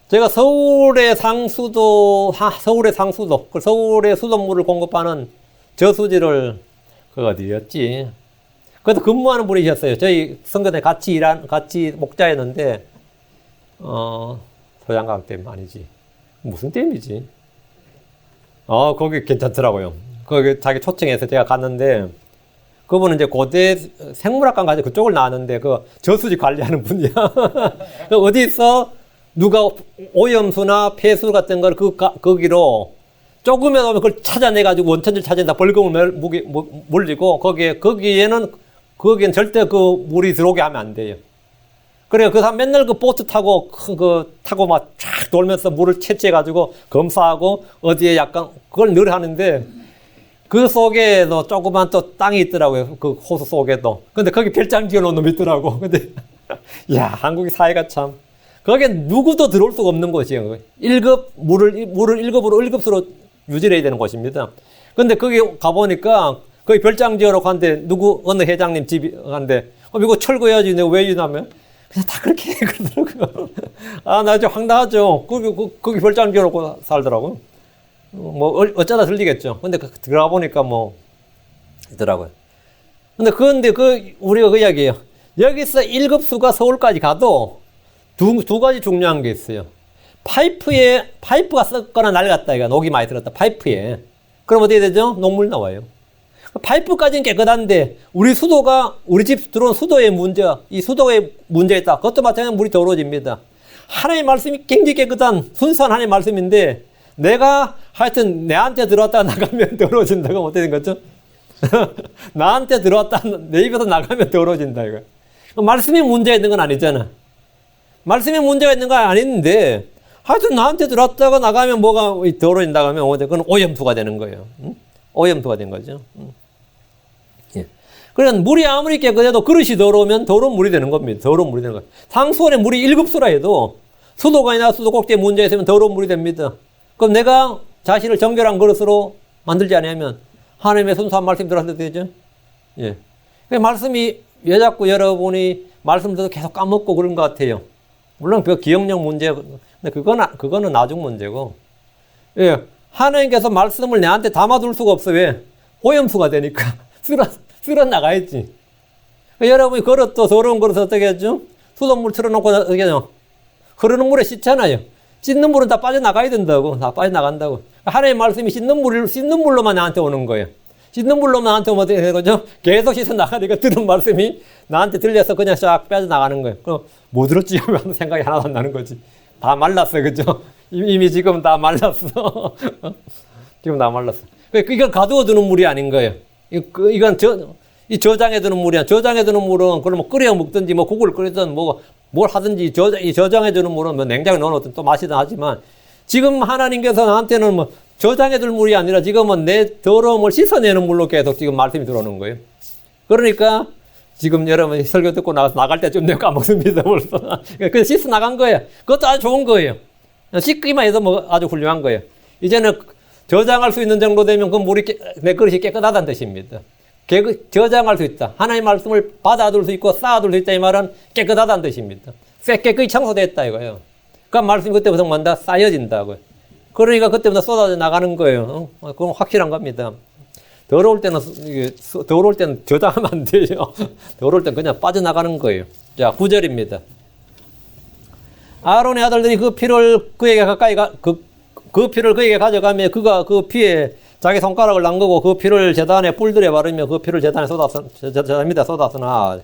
제가 서울의 상수도, 서울의 수돗물을 공급하는 저수지를, 어디였지? 그래도 근무하는 분이셨어요. 저희 성전에 같이 목자였는데, 소양강댐 아니지. 무슨 댐이지? 거기 괜찮더라고요. 거기 자기 초청해서 제가 갔는데, 그분은 이제 고대 생물학과 가지고 그쪽을 나왔는데, 그 저수지 관리하는 분이야. 어디서 누가 오염수나 폐수 같은 걸 거기로 조금이라도 그걸 찾아내가지고 원천지를 찾아내다 벌금을 물리고, 거기에는 절대 그 물이 들어오게 하면 안 돼요. 그래요. 그 사람 맨날 그 보트 타고, 타고 막 쫙 돌면서 물을 채취해가지고 검사하고 어디에 약간 그걸 늘 하는데, 그 속에도 조그만 또 땅이 있더라고요. 그 호수 속에도. 근데 거기 별장 지어 놓은 놈이 있더라고. 근데, 야, 한국의 사회가 참. 거기에 누구도 들어올 수가 없는 곳이에요. 물을 1급으로 1급수로 유지를 해야 되는 곳입니다. 근데 거기 가보니까 거기 별장 지어놓고 한데 어느 회장님 집이 한데, 이거 철거해야지. 내가 왜 이러냐면, 그냥 다 그렇게 그러더라고요. 아, 나 좀 황당하죠. 거기 별장 지어놓고 살더라고요. 뭐, 어쩌다 들리겠죠. 근데 들어가 보니까 뭐, 있더라고요. 근데 우리가 그 이야기예요. 여기서 1급수가 서울까지 가도 두 가지 중요한 게 있어요. 파이프가 썩거나 낡았다. 이거 녹이 많이 들었다. 파이프에. 그럼 어떻게 되죠? 녹물 나와요. 파이프까지는 깨끗한데, 우리 집 들어온 수도의 문제가, 이 수도에 문제가 있다. 그것도 마찬가지로 물이 더러워집니다. 하나님의 말씀이 굉장히 깨끗한, 순수한 하나님의 말씀인데, 내가 하여튼 내한테 들어왔다가 나가면 더러워진다. 그럼 어떻게 된 거죠? 나한테 들어왔다, 내 입에서 나가면 더러워진다. 이거. 말씀이 문제가 있는 건 아니잖아. 말씀에 문제가 있는 건 아닌데, 하여튼 나한테 들어왔다가 나가면 뭐가 더러워진다고 하면, 그건 오염수가 되는 거예요. 응? 오염수가 된 거죠. 예. 그러니까 물이 아무리 깨끗해도 그릇이 더러우면 더러운 물이 되는 겁니다. 더러운 물이 되는 거예요. 상수원에 물이 1급수라 해도 수도관이나 수도 꼭대기에 문제가 있으면 더러운 물이 됩니다. 그럼 내가 자신을 정결한 그릇으로 만들지 않으면 하나님의 순수한 말씀이 들어왔을 때 되죠. 예. 그 말씀이 왜 자꾸 여러분이 말씀도 계속 까먹고 그런 것 같아요. 물론 그 기억력 문제, 근데 그거는 나중 문제고. 예. 하나님께서 말씀을 내한테 담아둘 수가 없어. 왜? 오염수가 되니까. 쓸어 나가야지. 여러분이 그릇도 더러운 그릇 어떻게 하죠? 수돗물 틀어놓고 어떻게 하죠? 흐르는 물에 씻잖아요. 씻는 물은 다 빠져나가야 된다고. 다 빠져나간다고. 하나님의 말씀이 씻는 물로만 나한테 오는 거예요. 씻는 물로만 나한테 오면 어떻게 되는 거죠? 계속 씻어 나가니까 들은 말씀이 나한테 들려서 그냥 싹 빠져나가는 거예요. 그럼 뭐 들었지? 하면 생각이 하나도 안 나는 거지. 다 말랐어. 그죠? 이미 지금 다 말랐어. 지금 다 말랐어. 이건 가두어 두는 물이 아닌 거예요. 이건 이 저장해 두는 물이야. 저장해 두는 물은 그러면 끓여 먹든지 뭐 국을 끓이든 뭘 하든지 이 저장해 두는 물은 뭐 냉장고에 넣어놓든 또 마시든 하지만 지금 하나님께서 나한테는 뭐 저장해 둘 물이 아니라 지금은 내 더러움을 씻어내는 물로 계속 지금 말씀이 들어오는 거예요. 그러니까 지금 여러분 설교 듣고 나가서 나갈 때쯤 내가 까먹습니다. 벌써. 그래서 씻어 나간 거예요. 그것도 아주 좋은 거예요. 씻기만 해도 뭐 아주 훌륭한 거예요. 이제는 저장할 수 있는 정도 되면 그 물이 내 그릇이 깨끗하다는 뜻입니다. 저장할 수 있다. 하나님의 말씀을 받아둘 수 있고 쌓아둘 수 있다. 이 말은 깨끗하다는 뜻입니다. 깨끗이 청소됐다 이거예요. 그 말씀이 그때부터 뭔가 쌓여진다고요. 그러니까 그때부터 쏟아져 나가는 거예요. 그건 확실한 겁니다. 더러울 때는 저장하면 안 돼요. 더러울 때는 그냥 빠져나가는 거예요. 자, 9절입니다. 아론의 아들들이 그 피를 그에게 그 피를 그에게 가져가며 그가 그 피에 자기 손가락을 담그고 그 피를 제단에 뿔들에 바르며 그 피를 제단에 쏟았으나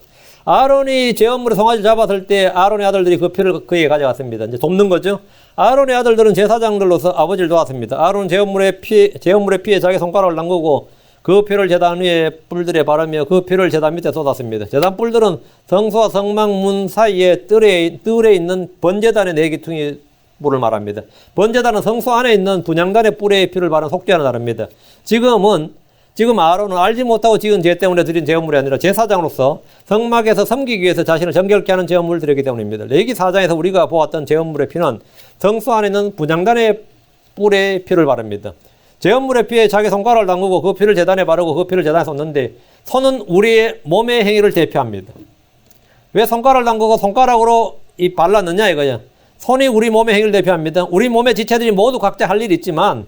아론이 제물의 송아지를 잡았을 때 아론의 아들들이 그 피를 그에게 가져갔습니다. 이제 돕는 거죠. 아론의 아들들은 제사장들로서 아버지를 도왔습니다. 아론은 제물의 피에 자기 손가락을 담그고 그 피를 제단 위에 뿔들에 바르며 그 피를 제단 밑에 쏟았습니다. 제단 뿔들은 성소와 성막문 사이에 뜰에 있는 번제단의 4기퉁이 뿔을 말합니다. 번제단은 성소 안에 있는 분향단의 뿔의 피를 바른 속죄하는 나라입니다. 지금 아론은 알지 못하고 지은 죄 때문에 드린 제물이 아니라 제사장으로서 성막에서 섬기기 위해서 자신을 정결케 하는 제물을 드렸기 때문입니다. 레위기 4장에서 우리가 보았던 제물의 피는 성소 안에 있는 분향단의 뿔의 피를 바릅니다. 제물의 피에 자기 손가락을 담그고 그 피를 제단에 바르고 그 피를 제단에 쏟는데 손은 우리의 몸의 행위를 대표합니다. 왜 손가락을 담그고 손가락으로 발랐느냐 이거야. 손이 우리 몸의 행위를 대표합니다. 우리 몸의 지체들이 모두 각자 할 일이 있지만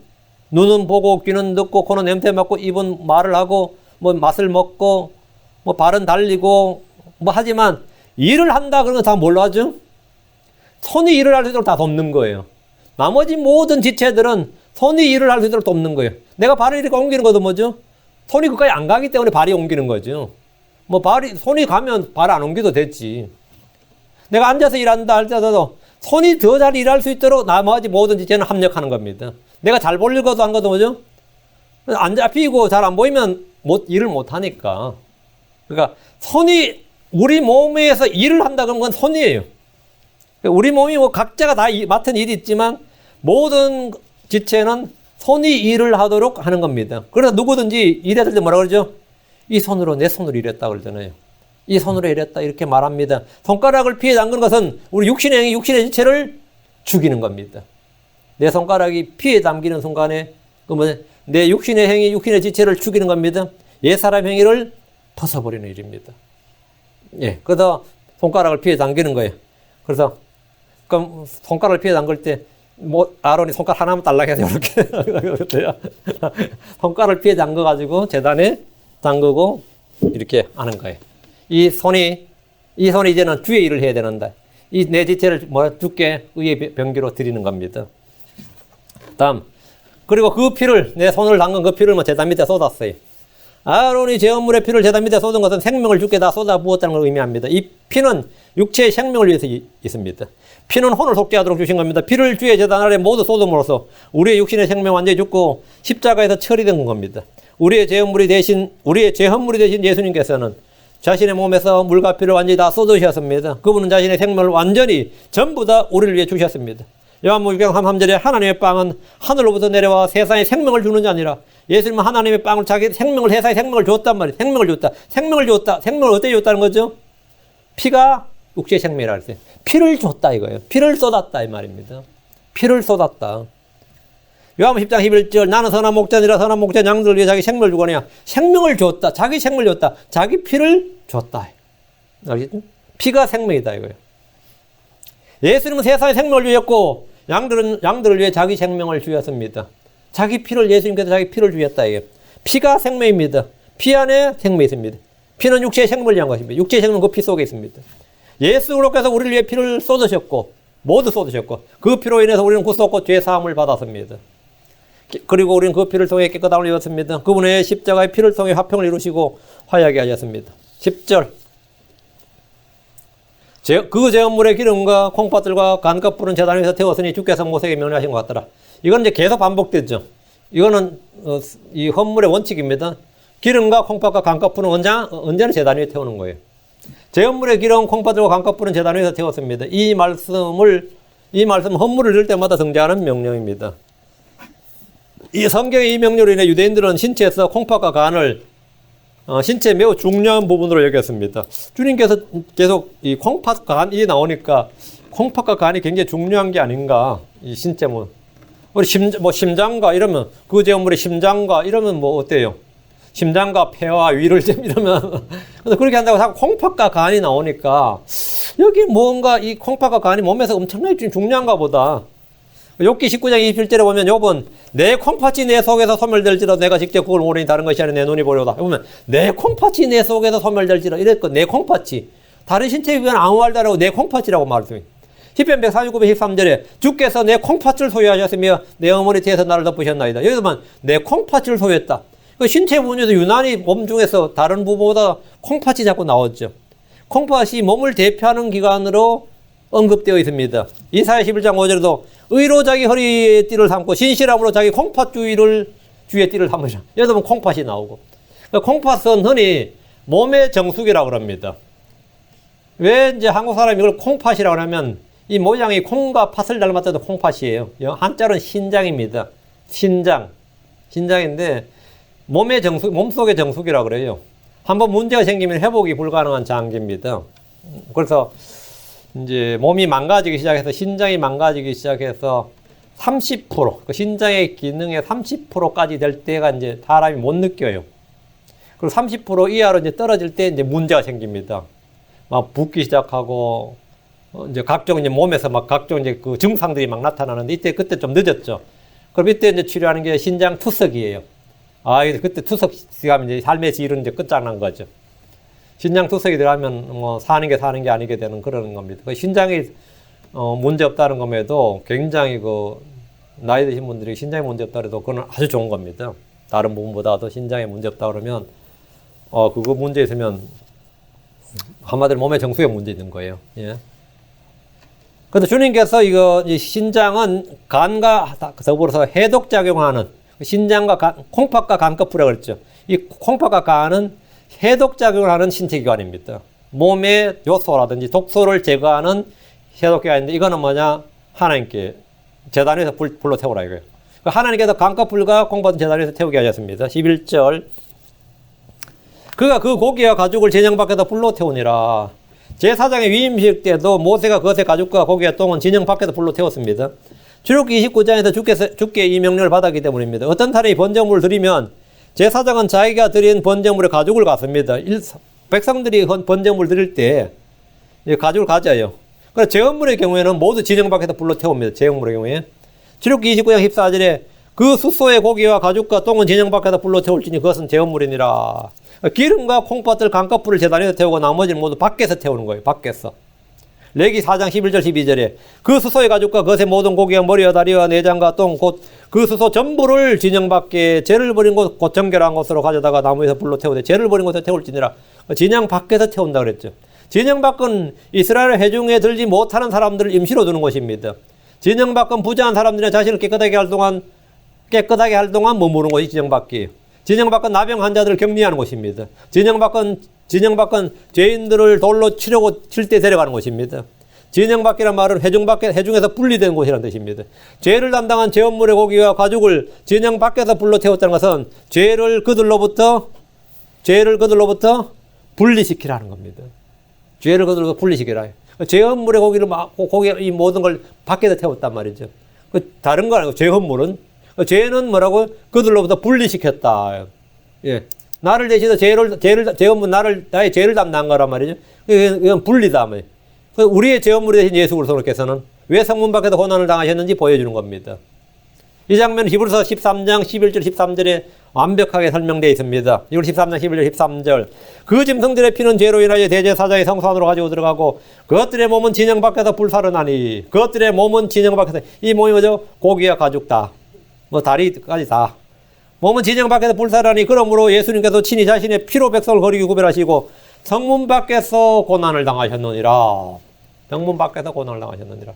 눈은 보고 귀는 듣고 코는 냄새 맡고 입은 말을 하고 뭐 맛을 먹고 뭐 발은 달리고 뭐 하지만 일을 한다 그러면 다 뭘로 하죠? 손이 일을 할 수 있도록 다 돕는 거예요. 나머지 모든 지체들은 손이 일을 할 수 있도록 돕는 거예요. 내가 발을 이렇게 옮기는 것도 뭐죠? 손이 그까지 안 가기 때문에 발이 옮기는 거죠. 뭐 손이 가면 발 안 옮겨도 됐지. 내가 앉아서 일한다 할때도 손이 더 잘 일할 수 있도록 나머지 모든 지체는 합력하는 겁니다. 내가 잘 보일 것도 한 것도 뭐죠? 안 잡히고 잘 안 보이면 일을 못 하니까. 그러니까 손이 우리 몸에서 일을 한다 그러면 그건 손이에요. 우리 몸이 뭐 각자가 다 맡은 일이 있지만 모든 지체는 손이 일을 하도록 하는 겁니다. 그래서 누구든지 일했을 때 뭐라 그러죠? 이 손으로 내 손으로 일했다 그러잖아요. 이 손으로 일했다 이렇게 말합니다. 손가락을 피에 담그는 것은 우리 육신의 행위, 육신의 지체를 죽이는 겁니다. 내 손가락이 피에 담기는 순간에 내 육신의 행위, 육신의 지체를 죽이는 겁니다. 옛사람 행위를 벗어버리는 일입니다. 예, 그래서 손가락을 피에 당기는 거예요. 그래서 그럼 손가락을 피에 담글 때 아론이 손가락 하나만 달라해서 이렇게 손가락을 피에 담궈 가지고 제단에 담그고 이렇게 하는 거예요. 이 손이 이제는 주의 일을 해야 되는데 이 내 지체를 주께 의의 병기로 드리는 겁니다. 다음 그리고 그 피를 내 손을 담근 그 피를 제단 밑에 쏟았어요. 아론이 제헌물의 피를 제단 밑에 쏟은 것은 생명을 주께 다 쏟아 부었다는 걸 의미합니다. 이 피는 육체의 생명을 위해서 있습니다. 피는 혼을 속게 하도록 주신 겁니다. 피를 주의 제단 아래 모두 쏟음으로써 우리의 육신의 생명 완전히 죽고 십자가에서 처리된 겁니다. 우리의 제헌물이 대신 예수님께서는 자신의 몸에서 물과 피를 완전히 다 쏟으셨습니다. 그분은 자신의 생명을 완전히 전부 다 우리를 위해 주셨습니다. 요한복음 6장 3절에 하나님의 빵은 하늘로부터 내려와 세상에 생명을 주는 자 아니라 예수님은 하나님의 빵을 자기 생명을 세상에 생명을 줬단 말이에요. 생명을 줬다. 생명을 어떻게 줬다는 거죠? 피가 육체의 생명이라 그랬어요. 피를 줬다 이거예요. 피를 쏟았다 이 말입니다. 피를 쏟았다. 요한복음 10장 11절 나는 선한 목자니라 선한 목자 양들을 위해 자기 생명을 주거니와 생명을 줬다. 자기 생명을 줬다. 자기 피를 줬다. 알겠죠? 피가 생명이다 이거예요. 예수님은 세상에 생명을 주셨고 양들을 위해 자기 생명을 주셨습니다. 자기 피를 예수님께서 자기 피를 주셨다 이게. 피가 생명입니다. 피 안에 생명이 있습니다. 피는 육체의 생명을 위한 것입니다. 육체의 생명은 그 피 속에 있습니다. 예수 그리스도께서 우리를 위해 피를 쏟으셨고 모두 쏟으셨고 그 피로 인해서 우리는 구속과 죄 사함을 받았습니다. 그리고 우리는 그 피를 통해 깨끗함을 입었습니다. 그분의 십자가의 피를 통해 화평을 이루시고 화해하게 하셨습니다. 10절 그 제헌물의 기름과 콩팥들과 간과 뿔은 제단 위에서 태웠으니 주께서 모세에게 명령하신 것 같더라. 이건 이제 계속 반복되죠. 이거는 이 헌물의 원칙입니다. 기름과 콩팥과 간과 뿔은 언제나 제단 위에 태우는 거예요. 제헌물의 기름, 콩팥들과 간과 뿔은 제단 위에서 태웠습니다. 이 말씀은 헌물을 드릴 때마다 등장하는 명령입니다. 이 성경의 이 명령으로 인해 유대인들은 신체에서 콩팥과 간을 신체의 매우 중요한 부분으로 여겼습니다. 주님께서 계속 이 콩팥 간이 나오니까 콩팥과 간이 굉장히 중요한 게 아닌가. 이 신체 우리 심장과 이러면 그 제헌물의 심장과 이러면 어때요? 심장과 폐와 위를 좀 이러면 그래서 그렇게 한다고 자꾸 콩팥과 간이 나오니까 여기 뭔가 이 콩팥과 간이 몸에서 엄청나게 중요한가 보다. 욥기 19장 27절에 보면 욥은 내 콩팥이 내 속에서 소멸될지라 내가 직접 그걸 모르니 다른 것이 아니라 내 눈이 보려다. 보면 내 콩팥이 내 속에서 소멸될지라 이랬고 내 콩팥이 다른 신체에 비하면 아무 말도 안 하고 내 콩팥이라고 말했어요. 시편 149편 13절에 주께서 내 콩팥을 소유하셨으며 내 어머니 태에서 나를 덮으셨나이다. 여기서 보면 내 콩팥을 소유했다. 그 신체 부분에서 유난히 몸 중에서 다른 부분보다 콩팥이 자꾸 나왔죠. 콩팥이 몸을 대표하는 기관으로 언급되어 있습니다. 이사야 11장 5절에도 의로 자기 허리에 띠를 삼고 신실함으로 자기 콩팥 주위에 띠를 삼으시라. 여기서 보면 콩팥이 나오고. 그러니까 콩팥은 흔히 몸의 정수기라고 합니다. 왜 이제 한국 사람이 이걸 콩팥이라고 하면 이 모양이 콩과 팥을 닮았다도 콩팥이에요. 한자로는 신장입니다. 신장인데 몸속의 정수기라고 그래요. 한번 문제가 생기면 회복이 불가능한 장기입니다. 그래서 이제 몸이 망가지기 시작해서 신장이 망가지기 시작해서 30% 그 신장의 기능의 30%까지 될 때가 이제 사람이 못 느껴요. 그리고 30% 이하로 이제 떨어질 때 이제 문제가 생깁니다. 막 붓기 시작하고 이제 각종 이제 몸에서 막 각종 이제 그 증상들이 막 나타나는데 그때 좀 늦었죠. 그럼 이때 이제 치료하는 게 신장 투석이에요. 그때 투석하면 이제 삶의 질은 이제 끝장난 거죠. 신장 투석이 들어가면 사는 게 아니게 되는 그런 겁니다. 그 신장이 문제 없다는 것에도 굉장히 나이 드신 분들이 신장에 문제 없다 그래도 그건 아주 좋은 겁니다. 다른 부분보다도 신장에 문제 없다 그러면 그거 문제 있으면 한마디로 몸의 정수에 문제 있는 거예요. 예. 그런데 주님께서 이 신장은 간과 더불어서 해독작용하는 신장과 콩팥과 간꺼풀이라고 그랬죠. 이 콩팥과 간은 해독작용을 하는 신체기관입니다. 몸의 요소라든지 독소를 제거하는 해독기관인데 이거는 뭐냐? 하나님께 제단 위에서 불로 태우라 이거예요. 하나님께서 간꺼풀과 콩팥은 제단 위에서 태우게 하셨습니다. 11절 그가 그 고기와 가죽을 진영 밖에서 불로 태우니라. 제4장의 위임식 때도 모세가 그것의 가죽과 고기와 똥은 진영 밖에서 불로 태웠습니다. 출애굽기 29장에서 주께 이 명령을 받았기 때문입니다. 어떤 사람이 번제물을 드리면 제4장은 자기가 드린 번제물의 가죽을 갖습니다. 백성들이 번제물을 드릴 때 이 가죽을 가져요. 그래서 제헌물의 경우에는 모두 진영 밖에서 불로 태웁니다. 제헌물의 경우에. 출애굽기 29장 14절에 그 숫소의 고기와 가죽과 똥은 진영 밖에서 불로 태울지니 그것은 제헌물이니라. 기름과 콩팥들 강가풀을 제단에서 태우고 나머지는 모두 밖에서 태우는 거예요. 밖에서. 레기 4장 11절 12절에 그 숫소의 가죽과 그것의 모든 고기와 머리와 다리와 내장과 똥 곧 그 숫소 전부를 진영 밖에 죄를 버린 곳 곧 정결한 곳으로 가져다가 나무에서 불로 태우되 죄를 버린 곳에 태울지니라. 진영 밖에서 태운다 그랬죠. 진영 밖은 이스라엘 회중에 들지 못하는 사람들을 임시로 두는 곳입니다. 진영 밖은 부자한 사람들이 자신을 깨끗하게 할 동안 머무는 곳이 진영 밖이에요. 진영 밖은 나병 환자들을 격리하는 곳입니다. 진영 밖은 죄인들을 돌로 치려고 칠 때 데려가는 곳입니다. 진영 밖이란 말은 회중에서 분리된 곳이라는 뜻입니다. 죄를 담당한 제헌물의 고기와 가죽을 진영 밖에서 불로 태웠다는 것은 죄를 그들로부터 분리시키라는 겁니다. 죄를 그들로부터 분리시키라. 제헌물의 고기 이 모든 걸 밖에서 태웠단 말이죠. 다른 거 아니고 제헌물은 죄는 뭐라고? 그들로부터 분리시켰다. 예. 나를 대신해서 제헌물 나의 죄를 담당한 거란 말이죠. 이건 분리다. 우리의 제헌물이 대신 예수 그리스도께서는 왜 성문 밖에서 고난을 당하셨는지 보여주는 겁니다. 이 장면은 히브리서 13장 11절 13절에 완벽하게 설명되어 있습니다. 히브리서 13장 11절 13절 그 짐승들의 피는 죄로 인하여 대제사장의 성소안으로 가지고 들어가고 그것들의 몸은 진영 밖에서 불사르나니 그것들의 몸은 진영 밖에서 이 몸이 뭐죠? 고기와 가죽다. 다리까지 다. 몸은 진영 밖에서 불사르나니 그러므로 예수님께서 친히 자신의 피로 백성을 거리기 구별하시고 성문 밖에서 고난을 당하셨느니라. 성문 밖에서 고난을 당하셨느니라.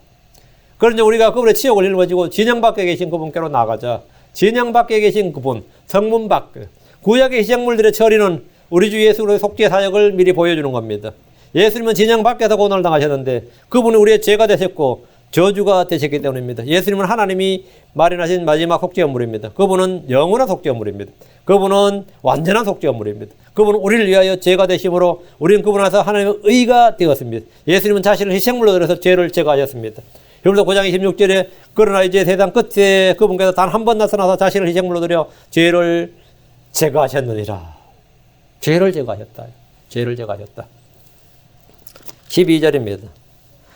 그런데 우리가 그분의 치욕을 일궈지고 진영 밖에 계신 그분께로 나가자. 진영 밖에 계신 그분, 성문 밖. 구약의 희생물들의 처리는 우리 주 예수의 속죄 사역을 미리 보여주는 겁니다. 예수님은 진영 밖에서 고난을 당하셨는데 그분은 우리의 죄가 되셨고 저주가 되셨기 때문입니다. 예수님은 하나님이 마련하신 마지막 속죄물입니다. 그분은 영원한 속죄물입니다. 그분은 완전한 속죄물입니다. 그분은 우리를 위하여 죄가 되심으로 우리는 그분 안에서 하나님의 의가 되었습니다. 예수님은 자신을 희생물로 드려서 죄를 제거하셨습니다. 히브리서 9장 26절에 그러나 이제 세상 끝에 그분께서 단 한 번 나타나서 자신을 희생물로 드려 죄를 제거하셨느니라. 죄를 제거하셨다. 죄를 제거하셨다. 12절입니다.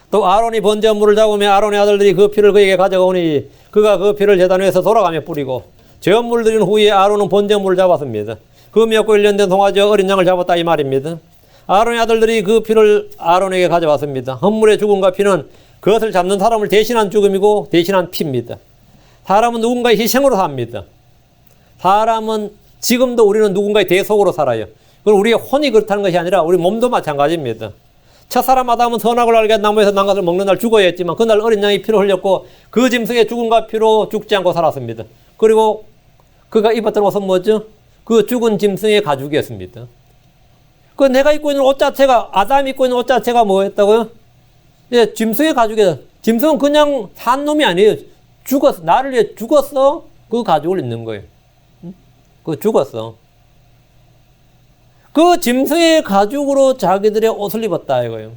또 아론이 번제물을 잡으며 아론의 아들들이 그 피를 그에게 가져오니 그가 그 피를 제단 위에서 돌아가며 뿌리고 제물을 드린 후에 아론은 번제물을 잡았습니다. 그 미역과 일련된 송아지와 어린 양을 잡았다 이 말입니다. 아론의 아들들이 그 피를 아론에게 가져왔습니다. 헌물의 죽음과 피는 그것을 잡는 사람을 대신한 죽음이고 대신한 피입니다. 사람은 누군가의 희생으로 삽니다. 사람은 지금도 우리는 누군가의 대속으로 살아요. 그건 우리의 혼이 그렇다는 것이 아니라 우리 몸도 마찬가지입니다. 첫사람 아담은 선악을 알게 나무에서 난 것을 먹는 날 죽어야 했지만 그날 어린 양이 피를 흘렸고 그 짐승의 죽음과 피로 죽지 않고 살았습니다. 그리고 그가 입었던 옷은 뭐죠? 그 죽은 짐승의 가죽이었습니다. 그 내가 입고 있는 옷 자체가 아담이 입고 있는 옷 자체가 뭐였다고요? 예, 짐승의 가죽이다. 짐승은 그냥 산 놈이 아니에요. 죽었어. 나를 위해 죽었어. 그 가죽을 입는 거예요. 그 죽었어. 그 짐승의 가죽으로 자기들의 옷을 입었다 이거예요.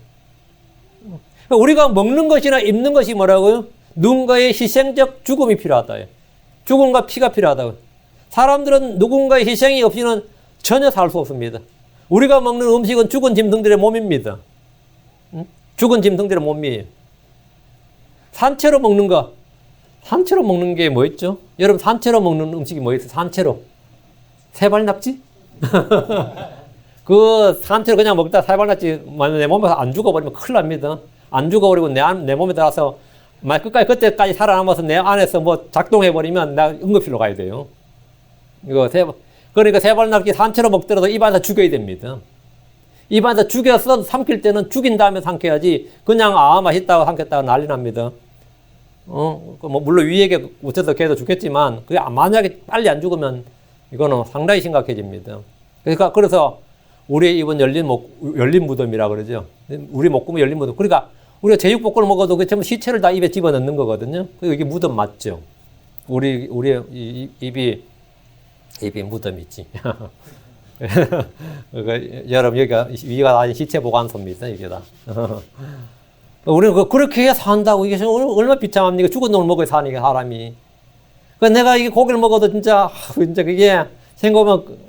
우리가 먹는 것이나 입는 것이 뭐라고요? 누군가의 희생적 죽음이 필요하다. 죽음과 피가 필요하다. 사람들은 누군가의 희생이 없이는 전혀 살 수 없습니다. 우리가 먹는 음식은 죽은 짐승들의 몸입니다. 죽은 짐승들의 몸이에요. 산채로 먹는 거. 산채로 먹는 게 뭐 있죠? 여러분 산채로 먹는 음식이 뭐 있어요? 산채로. 세발낙지? 그 산채로 그냥 먹다 세발낙지 내 몸에서 안 죽어버리면 큰일 납니다. 안 죽어버리고 내 몸에 들어가서 끝까지 그때까지 살아남아서 내 안에서 뭐 작동해버리면 나 응급실로 가야 돼요. 그러니까 세발낙지 산채로 먹더라도 입안에서 죽여야 됩니다. 입안에서 죽여서 삼킬 때는 죽인 다음에 삼켜야지 그냥 맛있다고 삼켰다고 난리 납니다. 물론 위에게 어쩌다 걔도 죽겠지만 그게 만약에 빨리 안 죽으면 이거는 상당히 심각해집니다. 그래서 우리의 입은 열린 무덤이라 그러죠. 우리 목구멍 열린 무덤. 그러니까 우리가 제육볶음을 먹어도 그 전부 시체를 다 입에 집어넣는 거거든요. 이게 무덤 맞죠? 우리의 입이 무덤이지. 여러분 여기가 위가 아닌 시체 보관소입니다. 이게 다. 우리는 그렇게 해야 산다고 이게 얼마나 비참합니까? 죽은 놈을 먹어야 사니까 사람이. 내가 이게 고기를 먹어도 진짜 그게 생각하면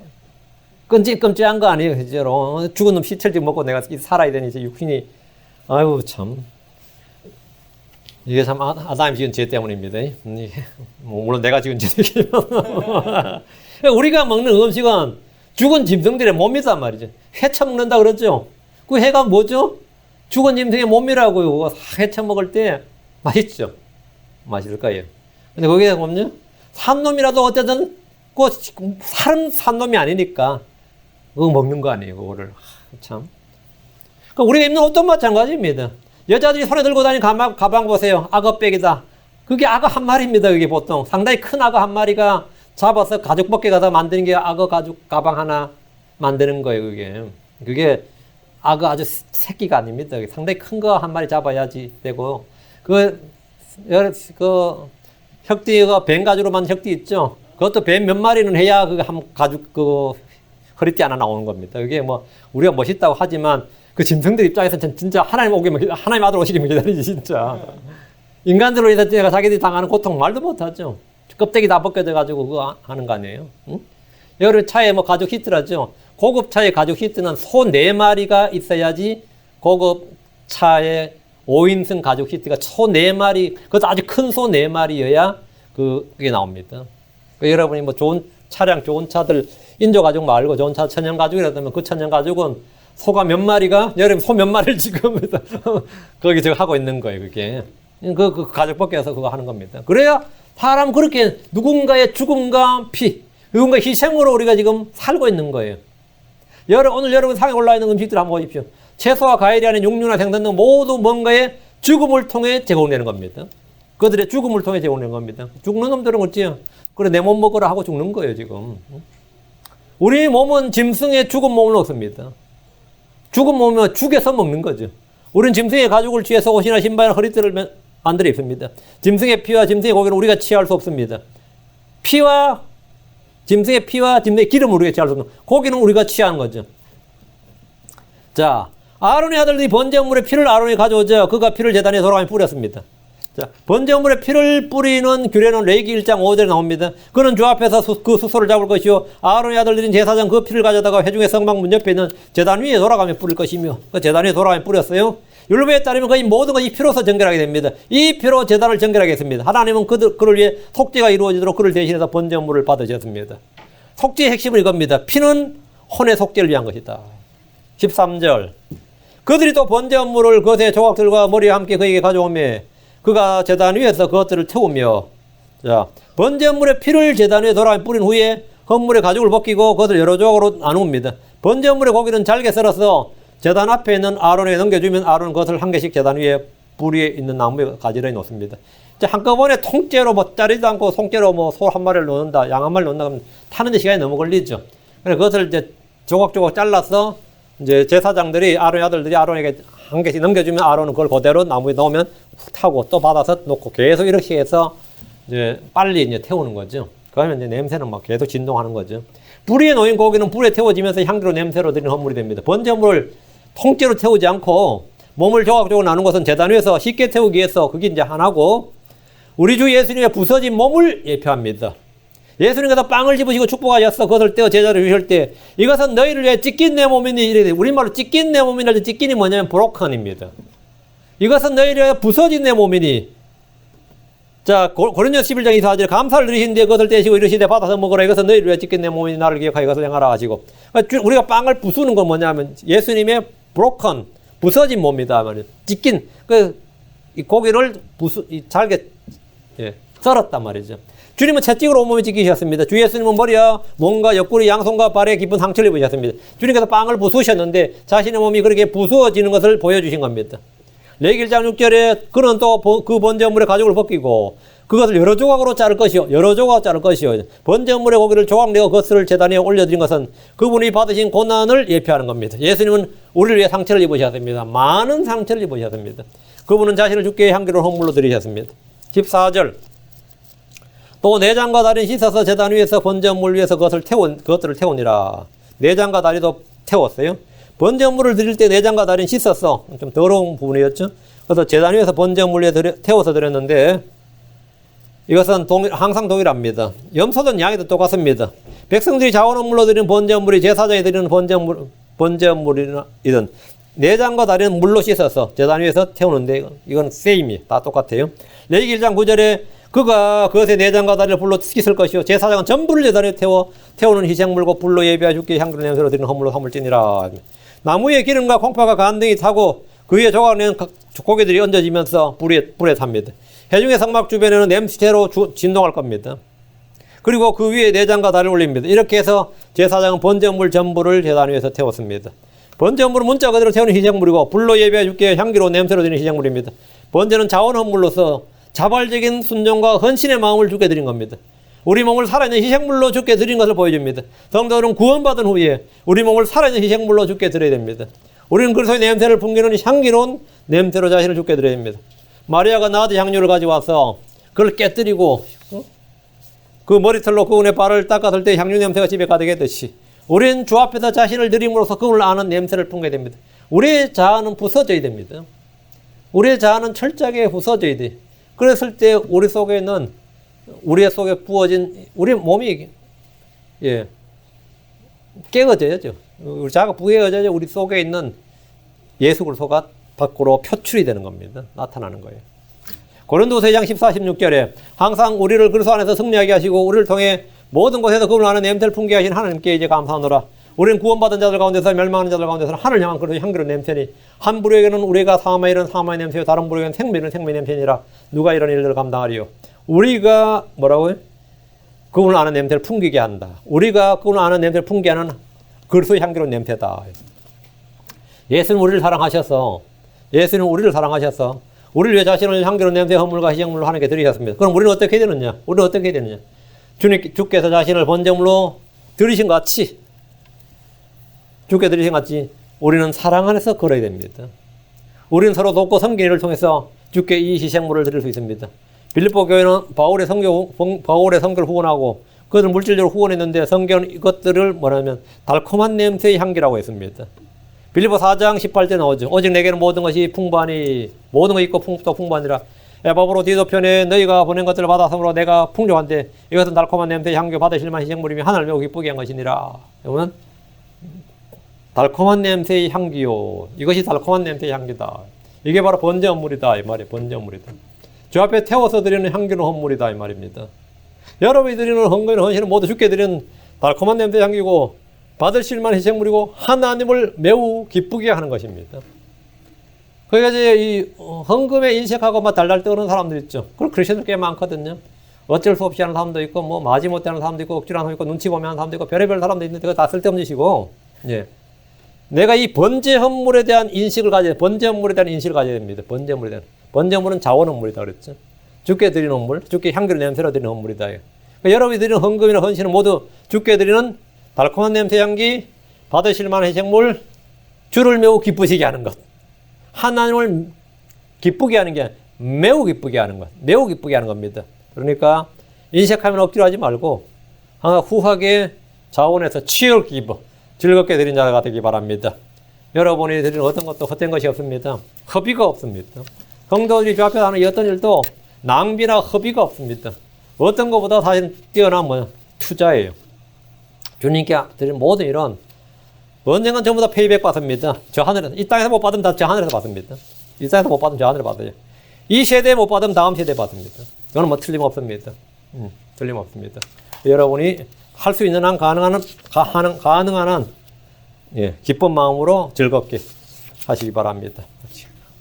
끔찍한 거 아니에요, 실제로. 죽은 놈 시체를 지금 먹고 내가 살아야 되니 이제 육신이 아이고 참 이게 참 아담이 지은 죄 때문입니다. 물론 내가 지은 죄이지만 우리가 먹는 음식은 죽은 짐승들의 몸이란 말이죠. 회 처먹는다 그러죠. 그 회가 뭐죠? 죽은 짐승의 몸이라고요. 그거 회 처먹을 때 맛있죠. 맛있을 거예요. 근데 거기에 보면요, 산놈이라도 어쨌든 그 산 놈이 아니니까 그거 먹는 거 아니에요. 그거를 참. 그러니까 우리가 입는 옷도 마찬가지입니다. 여자들이 손에 들고 다니는 가방 보세요. 악어백이다. 그게 악어 한 마리입니다. 그게 보통 상당히 큰 악어 한 마리가 잡아서 가죽 벗게 가서 만드는 게 악어 가죽 가방 하나 만드는 거예요. 그게 악어 아주 새끼가 아닙니다. 상당히 큰 거 한 마리 잡아야지 되고 그 혁띠가 뱀 가죽으로 만든 혁띠 있죠. 그것도 뱀 몇 마리는 해야 그 한 가죽 그 허리띠 하나 나오는 겁니다. 그게 뭐 우리가 멋있다고 하지만 그 짐승들 입장에서는 진짜 하나님 오기면 하나님 아들 오시기면 기다리지 진짜. 인간들로 인해서 자기들이 당하는 고통 말도 못하죠. 껍데기 다 벗겨져 가지고 그거 하는 거 아니에요? 응? 여름 차에 뭐 가죽 히트라죠. 고급 차의 가죽 히트는 소 4마리가 있어야지 고급 차에 5인승 가죽 히트가 소 4마리, 그것도 아주 큰 소 4마리여야 그게 나옵니다. 그러니까 여러분이 뭐 좋은 차량, 좋은 차들, 인조 가죽 말고 좋은 차 천연 가죽이라면 그 천연 가죽은 소가 몇 마리가, 여러분 소 몇 마리를 지금 거기 지금 하고 있는 거예요, 그게. 그 가죽 벗겨서 그거 하는 겁니다. 그래야 사람 그렇게 누군가의 죽음과 피, 누군가의 희생으로 우리가 지금 살고 있는 거예요. 오늘 여러분 상에 올라 있는 음식들 한번 보십시오. 채소와 과일이 아닌 육류나 생선 등 모두 뭔가의 죽음을 통해 제공되는 겁니다. 그들의 죽음을 통해 제공되는 겁니다. 죽는 놈들은 어찌요? 그래, 내 몸 먹으라 하고 죽는 거예요, 지금. 우리 몸은 짐승의 죽은 몸을 먹습니다. 죽은 몸은 죽여서 먹는 거죠. 우리는 짐승의 가죽을 취해서 옷이나 신발이나 허리띠를 만들어 입습니다. 짐승의 피와 짐승의 고기를 우리가 취할 수 없습니다. 짐승의 피와 짐승의 기름을 우리가 취할 수 없는, 고기는 우리가 취하는 거죠. 자, 아론의 아들들이 번제물의 피를 아론이 가져오자 그가 피를 제단에 돌아가며 뿌렸습니다. 자, 번제물의 피를 뿌리는 규례는 레위기 1장 5절에 나옵니다. 그는 주 앞에서 그 수소를 잡을 것이요 아론의 아들들인 제사장 그 피를 가져다가 회중의 성막문 옆에 있는 제단 위에 돌아가며 뿌릴 것이며, 그 제단 위에 돌아가며 뿌렸어요. 율법에 따르면 거의 모든 것이 피로서 정결하게 됩니다. 이 피로 제단을 정결하게 했습니다. 하나님은 그를 위해 속죄가 이루어지도록 그를 대신해서 번제물을 받으셨습니다. 속죄의 핵심은 이겁니다. 피는 혼의 속죄를 위한 것이다. 13절. 그들이 또 번제물을 그것의 조각들과 머리와 함께 그에게 가져오며 그가 제단 위에서 그것들을 태우며, 자, 번제물의 피를 제단 위에 돌아가며 뿌린 후에 헌물의 가죽을 벗기고 그것을 여러 조각으로 나눕니다. 번제물의 고기는 잘게 썰어서 제단 앞에 있는 아론에게 넘겨주면 아론은 그것을 한 개씩 제단 위에 뿌리에 있는 나무에 가지런히 놓습니다. 이제 한꺼번에 통째로 뭐 자르지도 않고 통째로 뭐 소 한 마리를 넣는다, 양 한 마리를 넣는다 그러면 타는데 시간이 너무 걸리죠. 그래서 그것을 이제 조각조각 잘라서 이제 제사장들이 아론의 아들들이 아론에게 한 개씩 넘겨주면 아론은 그걸 그대로 나무에 넣으면 훅 타고 또 받아서 놓고 계속 이렇게 해서 이제 빨리 이제 태우는 거죠. 그러면 이제 냄새는 막 계속 진동하는 거죠. 불에 놓인 고기는 불에 태워지면서 향기로 냄새로 드리는 헌물이 됩니다. 번제물을 통째로 태우지 않고 몸을 조각조각 나눈 것은 제단 위에서 쉽게 태우기 위해서 그게 이제 하나고, 우리 주 예수님의 부서진 몸을 예표합니다. 예수님께서 빵을 집으시고 축복하셨어. 그것을 떼어 제자를 주실 때 이것은 너희를 위해 찢긴 내 몸이니, 이래 우리말로 찢긴 내 몸이라 할 때 찢긴이 뭐냐면 브로큰입니다. 이것은 너희를 위해 부서진 내 몸이니, 자, 고린도서 11장 24절에 감사를 드리신 뒤에 그것을 떼시고 이르시되 받아서 먹으라. 이것은 너희를 위해 찢긴 내 몸이니 나를 기억하여 이것을 행하라 하시고, 우리가 빵을 부수는 건 뭐냐면 예수님의 브로큰, 부서진 몸이다 말이에요. 찢긴, 이 고기를 잘게 썰었단 말이죠. 주님은 채찍으로 온몸에 찢기셨습니다. 주 예수님은 머리와 몸과 옆구리, 양손과 발에 깊은 상처를 입으셨습니다. 주님께서 빵을 부수셨는데 자신의 몸이 그렇게 부수어지는 것을 보여주신 겁니다. 레위기 1장 6절에 그는 또 그 번제물의 가죽을 벗기고 그것을 여러 조각으로 자를 것이요, 여러 조각 자를 것이요. 번제물의 고기를 조각내어 그것을 제단에 올려드린 것은 그분이 받으신 고난을 예표하는 겁니다. 예수님은 우리를 위해 상처를 입으셨습니다. 많은 상처를 입으셨습니다. 그분은 자신을 주께 향기로운 헌물로 드리셨습니다. 14절. 또 내장과 다리는 씻어서 제단 위에서 번제물 위에서 그것들을 태우니라. 내장과 다리도 태웠어요. 번제물을 드릴 때 내장과 다리는 씻어서 좀 더러운 부분이었죠. 그래서 제단 위에서 번제물 위에 태워서 드렸는데 이것은 항상 동일합니다. 염소든 양이든 똑같습니다. 백성들이 자원헌물로 드리는 번제물이 제사장이 드리는 번제물이든 내장과 다리는 물로 씻어서 제단 위에서 태우는데 이건 세임이 다 똑같아요. 레위기 1장 9절에 그가 그것의 내장과 다리를 불로 씻을 것이요 제사장은 전부를 제단에 태우는 희생물과 불로 예비하여 주께 향기로 냄새로 드리는 허물로 삼을지니라. 나무에 기름과 콩팥과 간 등이 타고 그 위에 조각낸 고기들이 얹어지면서 불에 탑니다. 회중의 성막 주변에는 냄새로 진동할 겁니다. 그리고 그 위에 내장과 다리를 올립니다. 이렇게 해서 제사장은 번제물 전부를 제단 위에서 태웠습니다. 번제물은 문자 그대로 태우는 희생물이고 불로 예배해 주께 향기로 냄새로 드리는 희생물입니다. 번제는 자원 헌물로서 자발적인 순종과 헌신의 마음을 주께 드린 겁니다. 우리 몸을 살아있는 희생물로 주께 드린 것을 보여줍니다. 성도들은 구원받은 후에 우리 몸을 살아있는 희생물로 주께 드려야 됩니다. 우리는 그리스도의 냄새를 풍기는 향기로운 냄새로 자신을 주께 드려야 됩니다. 마리아가 나드 향유를 가져와서 그걸 깨뜨리고 그 머리털로 그분의 발을 닦았을 때 향유 냄새가 집에 가득했듯이 우리는 주 앞에서 자신을 드림으로써 그분을 아는 냄새를 풍겨야 됩니다. 우리의 자아는 부서져야 됩니다. 우리의 자아는 철저하게 부서져야 돼. 그랬을 때 우리 속에는 우리 속에 부어진 우리 몸이 깨어져야죠. 우리 자아가 부해져야 우리 속에 있는 예수 그리스도가 밖으로 표출이 되는 겁니다. 나타나는 거예요. 고린도서 2장 14, 16절에 항상 우리를 그리스도 안에서 승리하게 하시고 우리를 통해 모든 곳에서 그분을 아는 냄새를 풍기게 하신 하나님께 이제 감사하노라. 우리는 구원받은 자들 가운데서 멸망하는 자들 가운데서는 하늘 향한 그런 향기로운 냄새니 한 부류에게는 우리가 사마에 이른 사마의 냄새요 다른 부류에게는 생명에 이른 생명의 냄새니라. 누가 이런 일들을 감당하리요. 우리가 뭐라고요? 그분을 아는 냄새를 풍기게 한다. 우리가 그분을 아는 냄새를 풍기게 하는 그리스도의 향기로운 냄새다. 예수는 우리를 사랑하셔서 우리를 위해 자신을 향기로운 냄새 허물과 희생물로 하나님께 드리셨습니다. 그럼 우리는 어떻게 되느냐? 주께서 자신을 번제물로 드리신 것 같이 주께 드리신 것 같이 우리는 사랑 안에서 걸어야 됩니다. 우리는 서로 돕고 섬기는 일을 통해서 주께 이 희생물을 드릴 수 있습니다. 빌립보 교회는 바울의 선교를 후원하고 그것을 물질적으로 후원했는데 성경은 이것들을 뭐냐면 달콤한 냄새의 향기라고 했습니다. 빌립보 4장 18절 나오죠. 오직 내게는 모든 것이 풍부하니 모든 것 있고 또 풍부하니라. 에바브로 디도편에 너희가 보낸 것들을 받아서므로 내가 풍족한데 이것은 달콤한 냄새의 향기 받으실 만한 희생물이며 하나님을 매우 기쁘게 한 것이니라. 여러분 달콤한 냄새의 향기요. 이것이 달콤한 냄새의 향기다. 이게 바로 번제 헌물이다 이 말이에요. 번제 헌물이다. 주 앞에 태워서 드리는 향기로운 헌물이다 이 말입니다. 여러분이 드리는 헌신은 모두 주께 드리는 달콤한 냄새의 향기고 받으실 만한 희생물이고 하나님을 매우 기쁘게 하는 것입니다. 그러니까 이제 이 헌금에 인색하고 막 달달 떠는 사람들 있죠. 그런 크리스천들 꽤 많거든요. 어쩔 수 없이 하는 사람도 있고 뭐 마지못해 하는 사람도 있고 억지로 하는 사람도 있고 눈치 보면 하는 사람도 있고 별의별 사람도 있는데 그거 다 쓸데없는 짓이고 내가 이 번제 헌물에 대한 인식을 가져야 됩니다. 번제 헌물은 자원 헌물이다 그랬죠. 주께 드리는 헌물, 주께 향기를 냄새로 드리는 헌물이다. 그러니까 여러분이 드리는 헌금이나 헌신은 모두 주께 드리는 달콤한 냄새 향기, 받으실 만한 희생물, 주를 매우 기쁘시게 하는 것. 하나님을 기쁘게 하는 게 매우 기쁘게 하는 것. 매우 기쁘게 하는 겁니다. 그러니까 인색하면 억지로 하지 말고 후하게 자원해서 즐겁게 드린 자가 되기 바랍니다. 여러분이 드리는 어떤 것도 헛된 것이 없습니다. 허비가 없습니다. 성도들이 주 앞에서 하는 어떤 일도 낭비나 허비가 없습니다. 어떤 것보다 사실 뛰어난 투자예요. 주님께 드린 모든 일은 언젠간 전부 다 페이백 받습니다. 저 하늘에서. 이 땅에서 못 받으면 다 저 하늘에서 받습니다. 이 땅에서 못 받으면 저 하늘에서 받아요. 이 세대에 못 받으면 다음 세대에 받습니다. 이거는 뭐 틀림없습니다. 틀림없습니다. 여러분이 할 수 있는 한 가능한 한 기쁜 마음으로 즐겁게 하시기 바랍니다.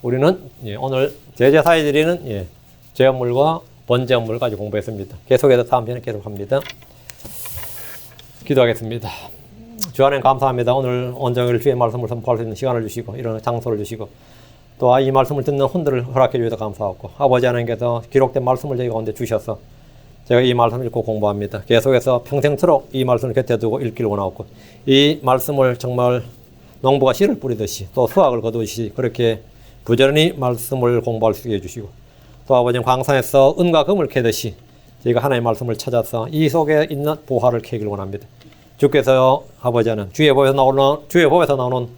우리는 오늘 제제사에 드리는 제헌물과 번제헌물을 가지고 공부했습니다. 계속해서 다음 편에 계속합니다. 기도하겠습니다. 주 안에 감사합니다. 오늘 온종일 주의 말씀을 선포할 수 있는 시간을 주시고 이런 장소를 주시고 또 이 말씀을 듣는 혼들을 허락해 주셔서 감사하고 아버지 하나님께서 기록된 말씀을 저희 가운데 주셔서 제가 이 말씀을 읽고 공부합니다. 계속해서 평생토록 이 말씀을 곁에 두고 읽기를 원하고 이 말씀을 정말 농부가 씨를 뿌리듯이 또 수확을 거두듯이 그렇게 부지런히 말씀을 공부할 수 있게 해주시고 또 아버지는 광산에서 은과 금을 캐듯이 저희가 하나님의 말씀을 찾아서 이 속에 있는 보화를 캐기를 원합니다. 주께서 아버지 하나님 주의 법에서 나오는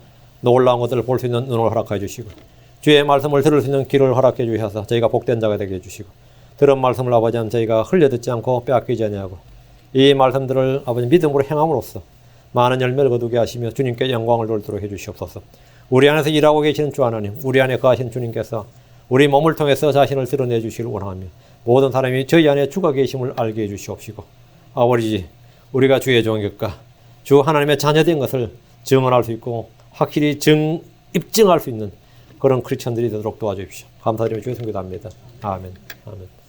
놀라운 것들을 볼 수 있는 눈을 허락해 주시고 주의 말씀을 들을 수 있는 귀를 허락해 주셔서 저희가 복된 자가 되게 해주시고 들은 말씀을 아버지 하나님 저희가 흘려듣지 않고 빼앗기지 아니하고 이 말씀들을 아버지 믿음으로 행함으로써 많은 열매를 거두게 하시며 주님께 영광을 돌도록 해주시옵소서. 우리 안에서 일하고 계시는 주 하나님, 우리 안에 거하신 주님께서 우리 몸을 통해서 자신을 드러내 주시길 원하며 모든 사람이 저희 안에 주가 계심을 알게 해주시옵시고 아버지 우리가 주의 종격과 주 하나님의 자녀된 것을 증언할 수 있고 확실히 입증할 수 있는 그런 크리스천들이 되도록 도와주십시오. 감사드리며 주의 성기도합니다. 아멘. 아멘.